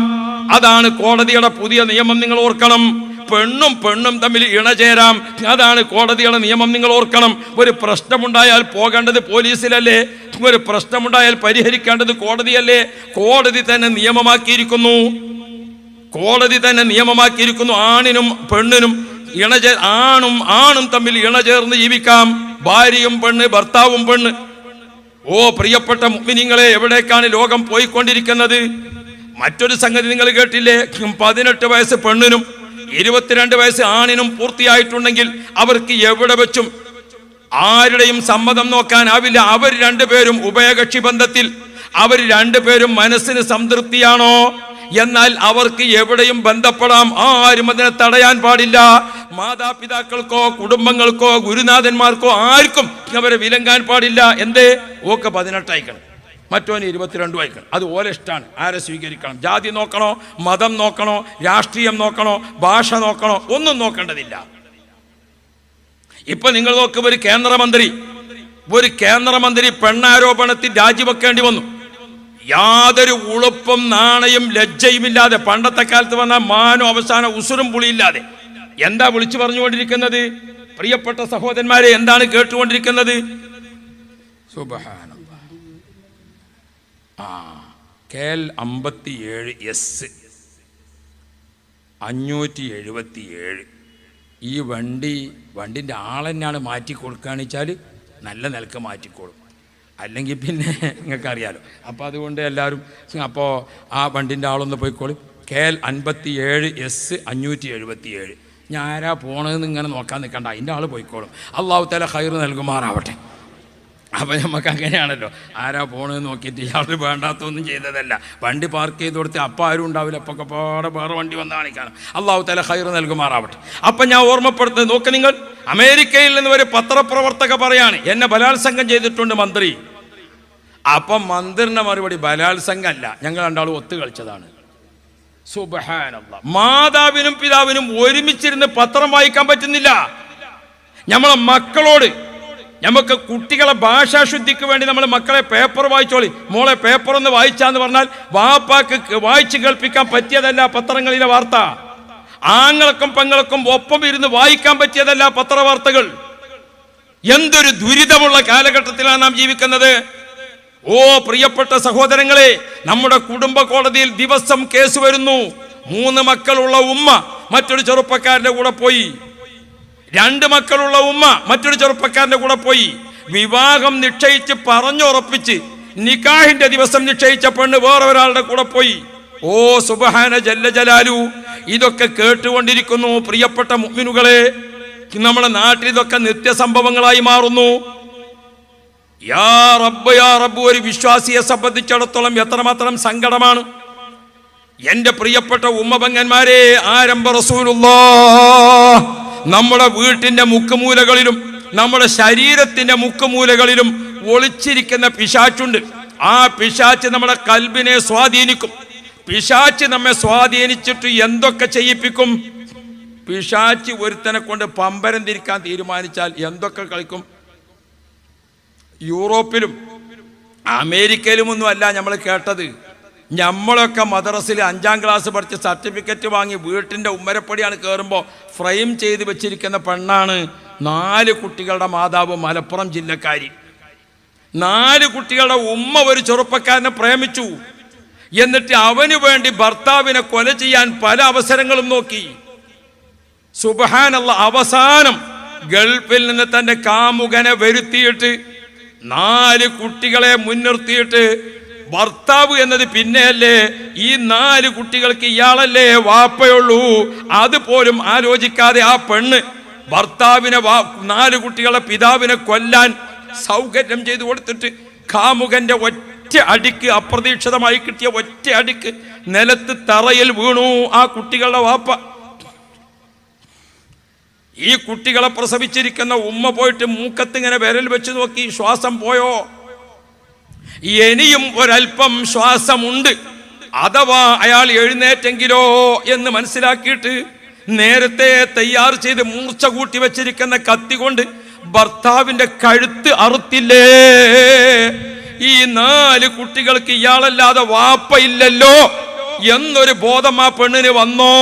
അതാണ് കോടതിയുടെ പുതിയ നിയമം, നിങ്ങൾ ഓർക്കണം. പെണ്ണും തമ്മിൽ ഇണചേരാം, അതാണ് കോടതിയുടെ നിയമം, നിങ്ങൾ ഓർക്കണം. ഒരു പ്രശ്നമുണ്ടായാൽ പോകേണ്ടത് പോലീസിലല്ലേ? ഒരു പ്രശ്നമുണ്ടായാൽ പരിഹരിക്കേണ്ടത് കോടതിയല്ലേ? കോടതി തന്നെ നിയമമാക്കിയിരിക്കുന്നു. ആണിനും പെണ്ണിനും ആണും തമ്മിൽ ഇണചേർന്ന് ജീവിക്കാം. ഭാര്യയും പെണ്ണ്, ഭർത്താവും പെണ്ണ്. ഓ പ്രിയപ്പെട്ട മുഅ്മിനീങ്ങളെ, എവിടേക്കാണ് ലോകം പോയിക്കൊണ്ടിരിക്കുന്നത്? മറ്റൊരു സംഗതി നിങ്ങൾ കേട്ടില്ലേ? 18 വയസ്സ് പെണ്ണിനും 22 വയസ്സ് ആണിനും പൂർത്തിയായിട്ടുണ്ടെങ്കിൽ അവർക്ക് എവിടെ വെച്ചും ആരുടെയും സമ്മതം നോക്കാനാവില്ല. അവർ രണ്ടുപേരും ഉഭയകക്ഷി ബന്ധത്തിൽ, അവർ രണ്ടുപേരും മനസ്സിന് സംതൃപ്തിയാണോ, എന്നാൽ അവർക്ക് എവിടെയും ബന്ധപ്പെടാം. ആരും അതിനെ തടയാൻ പാടില്ല. മാതാപിതാക്കൾക്കോ കുടുംബങ്ങൾക്കോ ഗുരുനാഥന്മാർക്കോ ആർക്കും അവരെ വിലങ്ങാൻ പാടില്ല. എന്തേ? ഓക്കെ 18 ആയിക്കണം, മറ്റോന് 22 ആയിക്കണം. അത് ഓരോ ഇഷ്ടമാണ്. ആരെ സ്വീകരിക്കണം? ജാതി നോക്കണോ, മതം നോക്കണോ, രാഷ്ട്രീയം നോക്കണോ, ഭാഷ നോക്കണോ? ഒന്നും നോക്കേണ്ടതില്ല. ഇപ്പൊ നിങ്ങൾ നോക്കുമ്പോൾ ഒരു കേന്ദ്രമന്ത്രി ഒരു കേന്ദ്രമന്ത്രി പെണ്ണാരോപണത്തിൽ രാജിവെക്കേണ്ടി വന്നു. യാതൊരു ഉളുപ്പും നാണയും ലജ്ജയുമില്ലാതെ, പണ്ടത്തെ കാലത്ത് വന്ന മാനോ അവസാന ഉസുറും പുളിയില്ലാതെ എന്താ വിളിച്ചു പറഞ്ഞുകൊണ്ടിരിക്കുന്നത്? പ്രിയപ്പെട്ട സഹോദരന്മാരെ, എന്താണ് കേട്ടുകൊണ്ടിരിക്കുന്നത്? സുബ്ഹാനല്ലാഹ്. KL 57S 577 ഈ വണ്ടിൻ്റെ ആളെന്നാണ് മാറ്റി കൊടുക്കുകയെന്ന് വെച്ചാൽ നല്ല നിലക്ക് മാറ്റിക്കോളും, അല്ലെങ്കിൽ പിന്നെ നിങ്ങൾക്കറിയാലോ. അപ്പോൾ അതുകൊണ്ട് എല്ലാവരും അപ്പോൾ ആ വണ്ടിൻ്റെ ആളൊന്ന് പോയിക്കോളും. KL 57S 577. ഞാൻ ആരാ പോണതെന്ന് ഇങ്ങനെ നോക്കാൻ നിൽക്കണ്ട, അതിൻ്റെ ആൾ പോയിക്കോളും. അള്ളാഹു തആല ഖൈർ നൽകുമാറാവട്ടെ. അപ്പം നമുക്ക് അങ്ങനെയാണല്ലോ, ആരാ പോണെന്ന് നോക്കിയിട്ട് ഇയാൾ വേണ്ടാത്തൊന്നും ചെയ്തതല്ല. വണ്ടി പാർക്ക് ചെയ്ത് കൊടുത്ത് അപ്പം ആരും ഉണ്ടാവില്ല, അപ്പൊക്കെ പാടെ വേറെ വണ്ടി വന്ന് കാണിക്കണം. അള്ളാഹു തആല ഖൈർ നൽകുമാറാവട്ടെ. അപ്പം ഞാൻ ഓർമ്മപ്പെടുത്തുന്നത് നോക്ക് നിങ്ങൾ, അമേരിക്കയിൽ നിന്ന് ഒരു പത്രപ്രവർത്തക പറയാണ് എന്നെ ബലാത്സംഗം ചെയ്തിട്ടുണ്ട് മന്ത്രി. അപ്പം മന്ത്രിൻ്റെ മറുപടി ബലാത്സംഗം അല്ല, ഞങ്ങൾ രണ്ടാളും ഒത്തു കളിച്ചതാണ്. സുബ്ഹാനല്ലാഹ്. മാതാവിനും പിതാവിനും ഒരുമിച്ചിരുന്ന് പത്രം വായിക്കാൻ പറ്റുന്നില്ല. നമ്മളെ മക്കളോട്, നമുക്ക് കുട്ടികളെ ഭാഷാശുദ്ധിക്ക് വേണ്ടി നമ്മൾ മക്കളെ പേപ്പർ വായിച്ചോളി, മോളെ പേപ്പർ ഒന്ന് വായിച്ചാന്ന് പറഞ്ഞാൽ വാപ്പാക്ക് വായിച്ചു കേൾപ്പിക്കാൻ പറ്റിയതല്ല പത്രങ്ങളിലെ വാർത്ത. ആങ്ങൾക്കും പെങ്ങൾക്കും ഒപ്പം ഇരുന്ന് വായിക്കാൻ പറ്റിയതല്ല പത്രവാർത്തകൾ. എന്തൊരു ദുരിതമുള്ള കാലഘട്ടത്തിലാണ് നാം ജീവിക്കുന്നത്. ഓ പ്രിയപ്പെട്ട സഹോദരങ്ങളെ, നമ്മുടെ കുടുംബ കോടതിയിൽ ദിവസം കേസ് വരുന്നു. 3 മക്കളുള്ള ഉമ്മ മറ്റൊരു ചെറുപ്പക്കാരന്റെ കൂടെ പോയി, 2 മക്കളുള്ള ഉമ്മ മറ്റൊരു ചെറുപ്പക്കാരന്റെ കൂടെ പോയി. വിവാഹം നിശ്ചയിച്ച് പറഞ്ഞുറപ്പിച്ച് നിക്കാഹിന്റെ ദിവസം നിശ്ചയിച്ച പെണ്ണ് വേറെ ഒരാളുടെ കൂടെ പോയി. ഓ സുബ്ഹാന ജല്ല ജലാലു. ഇതൊക്കെ കേട്ടുകൊണ്ടിരിക്കുന്നു പ്രിയപ്പെട്ട മുഅ്മിനുകളെ. നമ്മുടെ നാട്ടിൽ ഇതൊക്കെ നിത്യസംഭവങ്ങളായി മാറുന്നു. യാ റബ്ബ് യാ റബ്ബ്. ഒരു വിശ്വാസിയെ സംബന്ധിച്ചിടത്തോളം എത്രമാത്രം സങ്കടമാണ്. എൻ്റെ പ്രിയപ്പെട്ട ഉമ്മപെങ്ങന്മാരെ, ആരംഭ റസൂലുള്ളാഹ് നമ്മുടെ വീട്ടിൻ്റെ മുക്കുമൂലകളിലും നമ്മുടെ ശരീരത്തിൻ്റെ മുക്കുമൂലകളിലും ഒളിച്ചിരിക്കുന്ന പിശാച്ചുണ്ട്. ആ പിശാച്ച് നമ്മുടെ കൽബിനെ സ്വാധീനിക്കും. പിശാച്ച് നമ്മെ സ്വാധീനിച്ചിട്ട് എന്തൊക്കെ ചെയ്യിപ്പിക്കും? പിശാച്ച് ഒരുത്തനെ കൊണ്ട് പമ്പരം തിരിക്കാൻ തീരുമാനിച്ചാൽ എന്തൊക്കെ കളിക്കും? യൂറോപ്പിലും അമേരിക്കയിലുമൊന്നും അല്ല നമ്മൾ കേട്ടത്. നമ്മളൊക്കെ മദ്രസയിൽ 5ാം ക്ലാസ് പഠിച്ച് സർട്ടിഫിക്കറ്റ് വാങ്ങി വീട്ടിൻ്റെ ഉമ്മരപ്പടിയാണ് കയറുമ്പോൾ ഫ്രെയിം ചെയ്ത് വെച്ചിരിക്കുന്ന പെണ്ണാണ് 4 കുട്ടികളുടെ മാതാവ്, മലപ്പുറം ജില്ലക്കാരി. 4 കുട്ടികളുടെ ഉമ്മ ഒരു ചെറുപ്പക്കാരനെ പ്രേമിച്ചു. എന്നിട്ട് അവന് വേണ്ടി ഭർത്താവിനെ കൊല ചെയ്യാൻ പല അവസരങ്ങളും നോക്കി. സുബ്ഹാനല്ലാഹ്. അവസാനം ഗൾഫിൽ നിന്ന് തൻ്റെ കാമുകനെ വരുത്തിയിട്ട് 4 കുട്ടികളെ മുൻനിർത്തിയിട്ട്, ഭർത്താവ് എന്നത് പിന്നെയല്ലേ, ഈ 4 കുട്ടികൾക്ക് ഇയാളല്ലേ വാപ്പയുള്ളൂ, അതുപോലും ആലോചിക്കാതെ ആ പെണ്ണ് ഭർത്താവിനെ 4 കുട്ടികളെ പിതാവിനെ കൊല്ലാൻ സൗകര്യം ചെയ്തു കൊടുത്തിട്ട് കാമുകന്റെ ഒറ്റ അടിക്ക്, അപ്രതീക്ഷിതമായി കിട്ടിയ ഒറ്റ അടിക്ക് നിലത്ത് തറയിൽ വീണു ആ കുട്ടികളുടെ വാപ്പ. ഈ കുട്ടികളെ പ്രസവിച്ചിരിക്കുന്ന ഉമ്മ പോയിട്ട് മൂക്കത്തിങ്ങനെ വിരൽ വെച്ച് നോക്കി, ശ്വാസം പോയോ? ഇനിയും ഒരൽപ്പം ശ്വാസമുണ്ട്, അഥവാ അയാൾ എഴുന്നേറ്റെങ്കിലോ എന്ന് മനസ്സിലാക്കിയിട്ട് നേരത്തെ തയ്യാർ ചെയ്ത് മൂർച്ച കൂട്ടി വെച്ചിരിക്കുന്ന കത്തി കൊണ്ട് ഭർത്താവിന്റെ കഴുത്ത് അറുത്തില്ലേ? ഈ 4 കുട്ടികൾക്ക് ഇയാളല്ലാതെ വാപ്പയില്ലല്ലോ എന്നൊരു ബോധം ആ പെണ്ണിന് വന്നോ?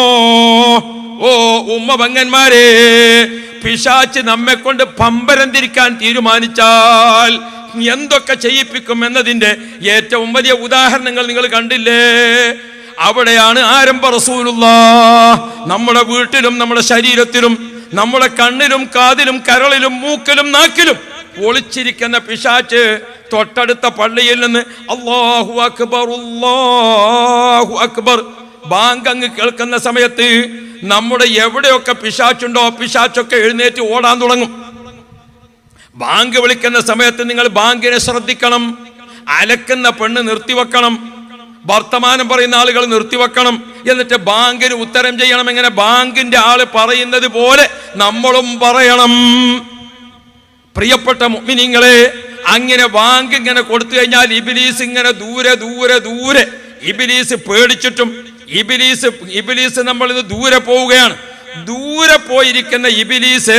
ഓ ഉമ്മ പെങ്ങന്മാരെ, പിശാച്ച് നമ്മെ കൊണ്ട് പമ്പരം തിരിക്കാൻ തീരുമാനിച്ചാൽ എന്തൊക്കെ ചെയ്യിപ്പിക്കും എന്നതിൻ്റെ ഏറ്റവും വലിയ ഉദാഹരണങ്ങൾ നിങ്ങൾ കണ്ടില്ലേ? അവിടെയാണ് ആരംഭ റസൂലുള്ളാഹ് നമ്മുടെ വീട്ടിലും നമ്മുടെ ശരീരത്തിലും നമ്മുടെ കണ്ണിലും കാതിലും കരളിലും മൂക്കിലും നാക്കിലും ഒളിച്ചിരിക്കുന്ന പിശാച്ച് തൊട്ടടുത്ത പള്ളിയിൽ നിന്ന് അല്ലാഹു അക്ബർ അല്ലാഹു അക്ബർ ബാങ്ക് അങ്ങ് കേൾക്കുന്ന സമയത്ത് നമ്മുടെ എവിടെയൊക്കെ പിശാച്ചുണ്ടോ പിശാച്ചൊക്കെ എഴുന്നേറ്റ് ഓടാൻ തുടങ്ങും. ബാങ്ക് വിളിക്കുന്ന സമയത്ത് നിങ്ങൾ ബാങ്കിനെ ശ്രദ്ധിക്കണം. അലക്കുന്ന പെണ്ണ് നിർത്തിവെക്കണം, വർത്തമാനം പറയുന്ന ആളുകൾ നിർത്തിവെക്കണം. എന്നിട്ട് ബാങ്കിന് ഉത്തരം ചെയ്യണം. എങ്ങനെ? ബാങ്കിന്റെ ആള് പറയുന്നത് പോലെ നമ്മളും പറയണം. പ്രിയപ്പെട്ട മുഅ്മിനീങ്ങളെ, അങ്ങനെ ബാങ്ക് ഇങ്ങനെ കൊടുത്തു കഴിഞ്ഞാൽ ഇബ്ലീസ് ഇങ്ങനെ ദൂരെ ദൂരെ ദൂരെ, ഇബ്ലീസ് പേടിച്ചിട്ടും ഇബ്ലീസ് നമ്മൾ ഇത് ദൂരെ പോവുകയാണ്. ദൂരെ പോയിരിക്കുന്ന ഇബ്ലീസ്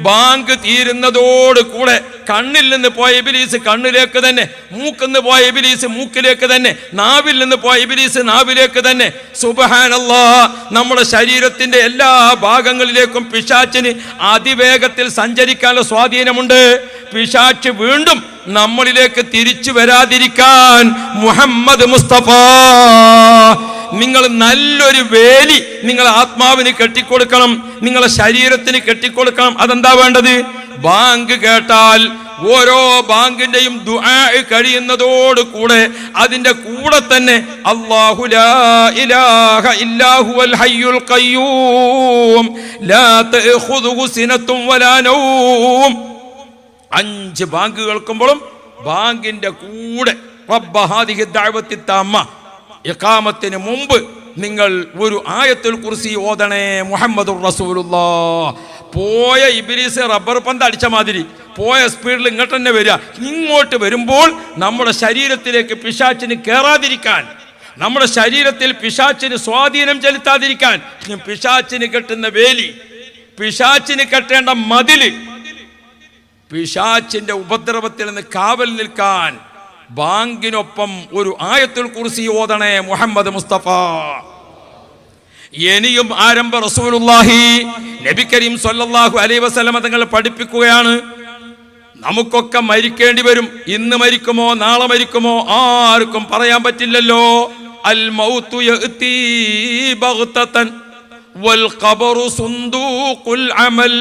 ബാങ്ക് തീരുന്നതോടുകൂടെ കണ്ണിൽ നിന്ന് പോയ ഇബ്ലീസ് കണ്ണിലേക്ക് തന്നെ, മൂക്കിൽ നിന്ന് പോയ ഇബ്ലീസ് മൂക്കിലേക്ക് തന്നെ, നാവിൽ നിന്ന് പോയ ഇബ്ലീസ് നാവിലേക്ക് തന്നെ. സുബ്ഹാനല്ലാഹ്, നമ്മുടെ ശരീരത്തിന്റെ എല്ലാ ഭാഗങ്ങളിലേക്കും പിശാചിന് അതിവേഗത്തിൽ സഞ്ചരിക്കാനുള്ള സ്വാധീനമുണ്ട്. പിശാച് വീണ്ടും നമ്മളിലേക്ക് തിരിച്ചു വരാതിരിക്കാൻ മുഹമ്മദ് മുസ്തഫ നിങ്ങൾ നല്ലൊരു വേലി നിങ്ങൾ ആത്മാവിന് കെട്ടിക്കൊടുക്കണം, നിങ്ങളെ ശരീരത്തിന് കെട്ടിക്കൊടുക്കണം. അതെന്താ വേണ്ടത്? ബാങ്ക് കേട്ടാൽ ഓരോ ബാങ്കിന്റെയും ദുആ കഴിയുന്നതോടുകൂടെ അതിന്റെ കൂടെ തന്നെ അല്ലാഹു ലാ ഇലാഹ ഇല്ലാ ഹുവൽ ഹയ്യുൽ ഖയ്യൂം ലാ തഅഖുദുഹു സിനത്തും വലാ നൗം. 5 ബാങ്ക് കേൾക്കുമ്പോഴും ബാങ്കിന്റെ കൂടെ റബ്ബ ഹാദിഹി ദഅവത്തി തമ്മ ഇഖാമത്തിന് മുമ്പ് നിങ്ങൾ ഒരു ആയത്തുൽ കുർസി ഓതണേ മുഹമ്മദുർ റസൂലുള്ളാഹ്. പോയ ഇബ്ലീസ് റബ്ബർ പന്ത് അടിച്ച മാതിരി പോയ സ്പീഡിൽ ഇങ്ങോട്ട് തന്നെ വരിക. ഇങ്ങോട്ട് വരുമ്പോൾ നമ്മുടെ ശരീരത്തിലേക്ക് പിശാചിന് കയറാതിരിക്കാൻ, നമ്മുടെ ശരീരത്തിൽ പിശാചിന് സ്വാധീനം ചെലുത്താതിരിക്കാൻ, പിശാചിന് കെട്ടുന്ന വേലി, പിശാചിന് കെട്ടേണ്ട മതില്, പിശാചിന്റെ ഉപദ്രവത്തിൽ നിന്ന് കാവൽ നിൽക്കാൻ ബാങ്കിനൊപ്പം ഒരു ആയത്തുൽ കുർസി ഓതണേ മുഹമ്മദ് മുസ്തഫ. ഇനിയും ആരംഭ റസൂലുള്ളാഹി നബി കരീം സ്വല്ലല്ലാഹു അലൈഹി വസല്ലം തങ്ങൾ പഠിപ്പിക്കുകയാണ്, നമുക്കൊക്കെ മരിക്കേണ്ടി വരും. ഇന്ന് മരിക്കുമോ നാളെ മരിക്കുമോ ആർക്കും പറയാൻ പറ്റില്ലല്ലോ. അൽ മൗതു യഅതി ബഗ്തതൻ വൽ ഖബറു സുന്ദൂഖുൽ അമൽ.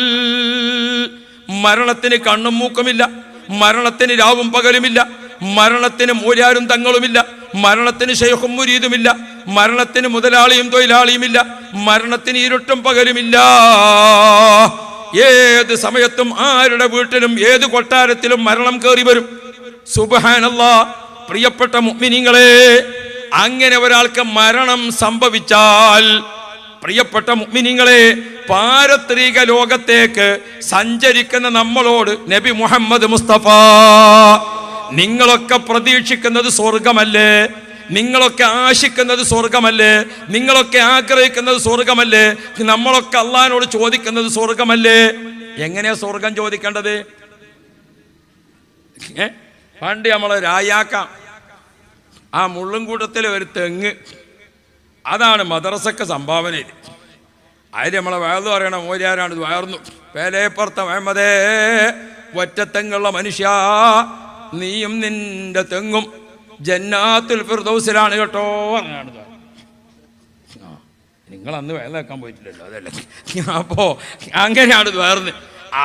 മരണത്തിന് കണ്ണും മൂക്കുമില്ല, മരണത്തിന് രാവും പകലുമില്ല, മരണത്തിന് മൂലാരും തങ്ങളുമില്ല, മരണത്തിന് ശൈഖും മുരീദുമില്ല, മരണത്തിന് മുതലാളിയും തൊഴിലാളിയുമില്ല, മരണത്തിന് ഇരുട്ടും പകലുമില്ല. ഏത് സമയത്തും ആരുടെ വീട്ടിലും ഏത് കൊട്ടാരത്തിലും മരണം കയറി വരും. സുബ്ഹാനല്ലാഹ്. പ്രിയപ്പെട്ട മുഅ്മിനീങ്ങളെ, അങ്ങനെ ഒരാൾക്ക് മരണം സംഭവിച്ചാൽ, പ്രിയപ്പെട്ട മുഅ്മിനീങ്ങളെ, പാരത്രിക ലോകത്തേക്ക് സഞ്ചരിക്കുന്ന നമ്മളോട് നബി മുഹമ്മദ് മുസ്തഫ നിങ്ങളൊക്കെ പ്രതീക്ഷിക്കുന്നത് സ്വർഗമല്ലേ, നിങ്ങളൊക്കെ ആശിക്കുന്നത് സ്വർഗമല്ലേ, നിങ്ങളൊക്കെ ആഗ്രഹിക്കുന്നത് സ്വർഗമല്ലേ, നമ്മളൊക്കെ അള്ളാഹിനോട് ചോദിക്കുന്നത് സ്വർഗമല്ലേ? എങ്ങനെയാ സ്വർഗം ചോദിക്കേണ്ടത്? പണ്ട് നമ്മളെ രായാക്ക ആ മുള്ളുംകൂട്ടത്തിലെ ഒരു തെങ്ങ്, അതാണ് മദ്രസക്ക് സംഭാവന ചെയ്ത്. അതിൽ നമ്മളെ വയറ് പറയണ മോര്യാരാണ് ഇത് വയർന്നു പേലേപ്പുറത്ത മുഹമ്മദേ ഒറ്റത്തെങ്ങുള്ള മനുഷ്യ, നീയും നിന്റെ തെങ്ങും ജന്നാത്തുൽ ഫിർദൗസിലാണ് കേട്ടോ. നിങ്ങൾ അന്ന് വയലാക്കാൻ പോയിട്ടില്ലല്ലോ, അതല്ലേ? അപ്പോൾ അങ്ങനെയാണ് ഇത് വയർന്ന്.